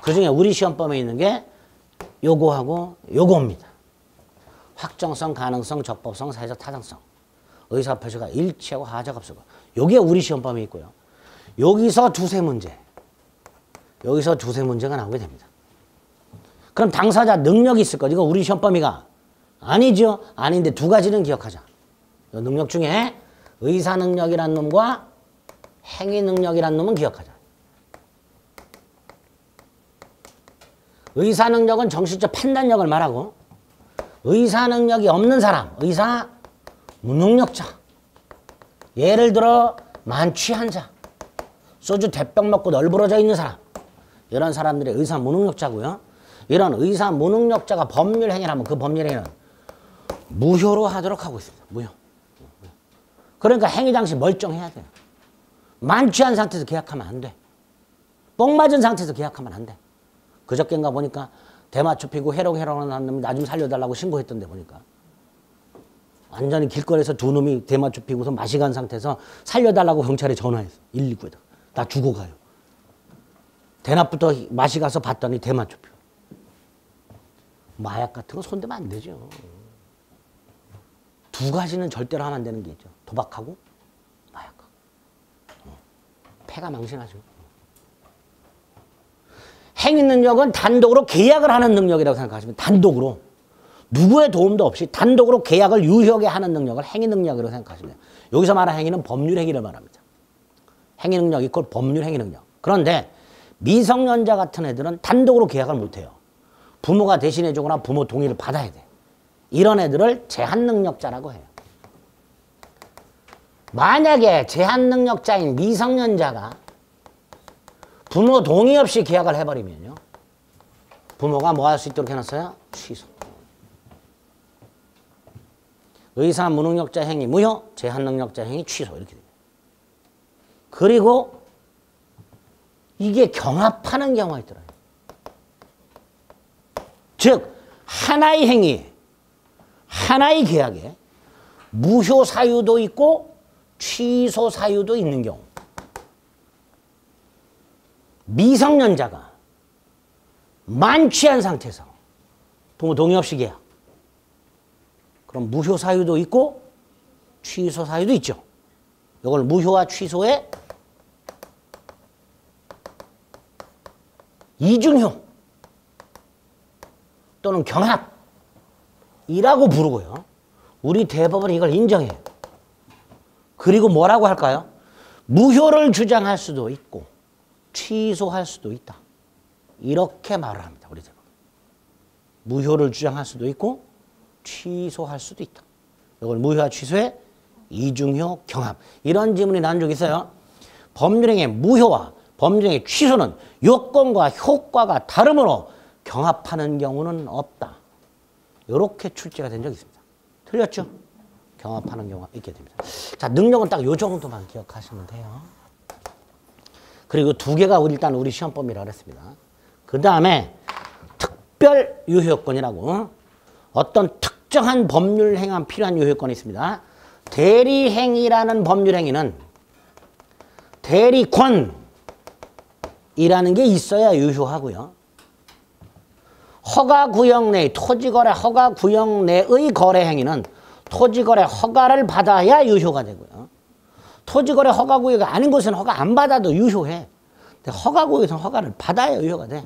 그중에 우리 시험범에 있는 게 요거하고 요거입니다. 확정성, 가능성, 적법성, 사회적 타당성. 의사표시가 일치하고 하자가 없고. 요게 우리 시험범에 있고요. 여기서 두세 문제가 나오게 됩니다. 그럼 당사자 능력이 있을 것. 이거 우리 시험 범위가 아니죠. 아닌데 두 가지는 기억하자. 이 능력 중에 의사 능력이란 놈과 행위 능력이란 놈은 기억하자. 의사 능력은 정신적 판단력을 말하고, 의사 능력이 없는 사람, 의사 무능력자. 예를 들어 만취한 자, 소주 대병 먹고 널브러져 있는 사람, 이런 사람들이 의사 무능력자고요. 이런 의사 무능력자가 법률 행위를 하면 그 법률 행위는 무효로 하도록 하고 있습니다. 무효. 그러니까 행위 당시 멀쩡해야 돼요. 만취한 상태에서 계약하면 안 돼. 뻥 맞은 상태에서 계약하면 안 돼. 그저께인가 보니까 대마초 피고 해롱 나왔는데 나 좀 살려달라고 신고했던데 보니까 완전히 길거리에서 두 놈이 대마초 피고서 맛이 간 상태에서 살려달라고 경찰에 전화했어. 119에다. 나 죽어가요. 대낮부터 맛이 가서 봤더니 대마초 피고. 마약 같은 거 손대면 안 되죠. 두 가지는 절대로 하면 안 되는 게 있죠. 도박하고 마약하고. 패가 망신하죠. 행위 능력은 단독으로 계약을 하는 능력이라고 생각하시면 단독으로 누구의 도움도 없이 단독으로 계약을 유효하게 하는 능력을 행위 능력이라고 생각하시면 돼요. 여기서 말하는 행위는 법률 행위를 말합니다. 행위 능력 이꼴 법률 행위 능력. 그런데 미성년자 같은 애들은 단독으로 계약을 못해요. 부모가 대신해 주거나 부모 동의를 받아야 돼. 이런 애들을 제한 능력자라고 해요. 만약에 제한 능력자인 미성년자가 부모 동의 없이 계약을 해버리면요. 부모가 뭐 할 수 있도록 해놨어요? 취소. 의사 무능력자 행위 무효, 제한 능력자 행위 취소 이렇게 돼요. 그리고 이게 경합하는 경우가 있더라고요. 즉 하나의 행위, 하나의 계약에 무효 사유도 있고 취소 사유도 있는 경우. 미성년자가 만취한 상태에서 부모 동의 없이 계약. 그럼 무효 사유도 있고 취소 사유도 있죠. 이걸 무효와 취소의 이중효 또는 경합이라고 부르고요. 우리 대법은 이걸 인정해요. 그리고 뭐라고 할까요? 무효를 주장할 수도 있고 취소할 수도 있다. 이렇게 말을 합니다. 우리 대법은. 무효를 주장할 수도 있고 취소할 수도 있다. 이걸 무효와 취소의 이중효 경합. 이런 지문이 난 적이 있어요. 법률행위의 무효와 법률행위의 취소는 요건과 효과가 다르므로 경합하는 경우는 없다. 이렇게 출제가 된 적이 있습니다. 틀렸죠? 경합하는 경우가 있게 됩니다. 자, 능력은 딱 요 정도만 기억하시면 돼요. 그리고 두 개가 일단 우리 시험범위라고 했습니다. 그 다음에 특별 유효요건이라고 어떤 특정한 법률 행한 필요한 유효요건이 있습니다. 대리행위라는 법률 행위는 대리권이라는 게 있어야 유효하고요. 허가구역 내의 토지거래 허가구역 내의 거래행위는 토지거래 허가를 받아야 유효가 되고요. 토지거래 허가구역이 아닌 곳은 허가 안 받아도 유효해. 근데 허가구역에서는 허가를 받아야 유효가 돼.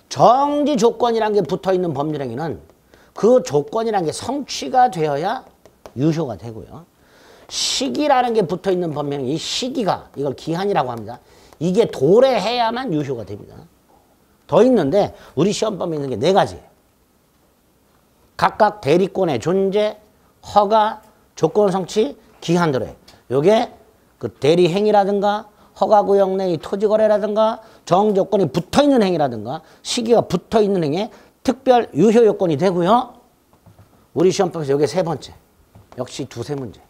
정지 조건이라는 게 붙어있는 법률행위는 그 조건이라는 게 성취가 되어야 유효가 되고요. 시기라는 게 붙어있는 법률행위, 이 시기가 이걸 기한이라고 합니다. 이게 도래해야만 유효가 됩니다. 더 있는데 우리 시험범위에 있는 게 네 가지예요. 각각 대리권의 존재, 허가, 조건 성취, 기한 도래. 요게 그 대리 행위라든가 허가구역 내의 토지거래라든가 정조건이 붙어있는 행위라든가 시기가 붙어있는 행위에 특별 유효 요건이 되고요. 우리 시험법에서 요게 세 번째. 역시 두세 문제.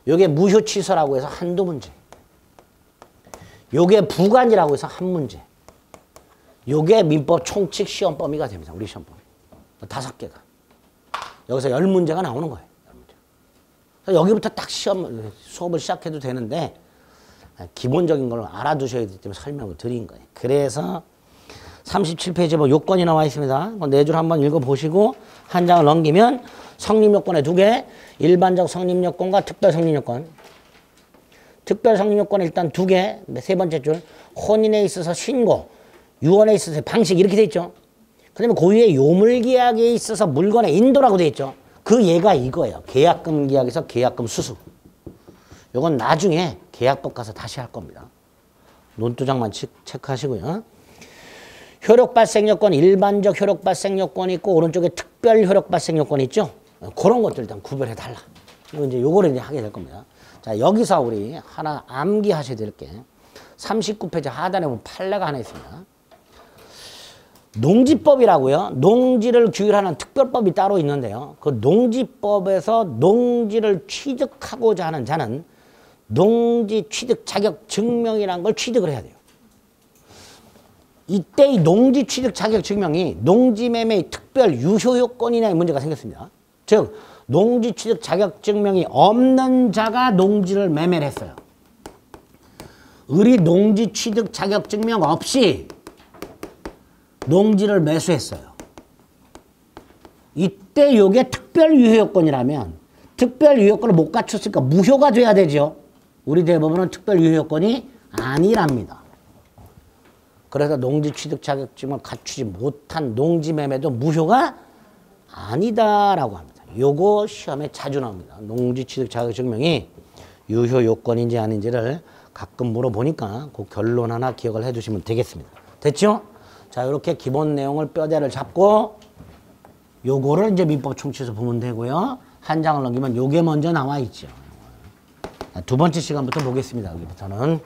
요게 무효 취소라고 해서 한두 문제. 요게 부관이라고 해서 한 문제. 요게 민법 총칙 시험 범위가 됩니다. 우리 시험 범위. 5개가. 여기서 10문제가 나오는 거예요. 10문제. 여기부터 딱 수업을 시작해도 되는데 기본적인 걸 알아두셔야 되기 때문에 설명을 드린 거예요. 그래서 37페이지에 뭐 요건이 나와 있습니다. 네 줄 한번 읽어보시고 한 장을 넘기면 성립요건에 2개, 일반적 성립요건과 특별 성립요건. 특별 성립요건은 일단 2개, 세 번째 줄 혼인에 있어서 신고, 유언에 있어서 방식 이렇게 돼 있죠. 그 다음에 그 위에 요물계약에 있어서 물건의 인도라고 돼 있죠. 그 예가 이거예요. 계약금 계약에서 계약금 수수. 요건 나중에 계약법 가서 다시 할 겁니다. 논두장만 체크하시고요. 효력 발생 요건, 일반적 효력 발생 요건이 있고 오른쪽에 특별 효력 발생 요건이 있죠. 그런 것들 일단 구별해 달라. 이제 요거를 이제 하게 될 겁니다. 자, 여기서 우리 하나 암기하셔야 될 게 39페이지 하단에 보면 판례가 하나 있습니다. 농지법이라고요. 농지를 규율하는 특별법이 따로 있는데요. 그 농지법에서 농지를 취득하고자 하는 자는 농지 취득 자격 증명이라는 걸 취득을 해야 돼요. 이때 이 농지 취득 자격 증명이 농지매매의 특별 유효 요건이냐의 문제가 생겼습니다. 즉 농지 취득 자격 증명이 없는 자가 농지를 매매를 했어요. 을이 농지 취득 자격 증명 없이 농지를 매수했어요. 이때 요게 특별 유효 요건이라면 특별 유효 요건을 못 갖췄으니까 무효가 돼야 되죠. 우리 대법원은 특별 유효 요건이 아니랍니다. 그래서 농지 취득 자격증을 갖추지 못한 농지 매매도 무효가 아니다라고 합니다. 요거 시험에 자주 나옵니다. 농지 취득 자격 증명이 유효 요건인지 아닌지를 가끔 물어보니까 그 결론 하나 기억을 해두시면 되겠습니다. 됐죠? 자, 이렇게 기본 내용을 뼈대를 잡고 요거를 이제 민법 총칙에서 보면 되고요. 한 장을 넘기면 요게 먼저 나와 있죠. 두 번째 시간부터 보겠습니다. 여기부터는.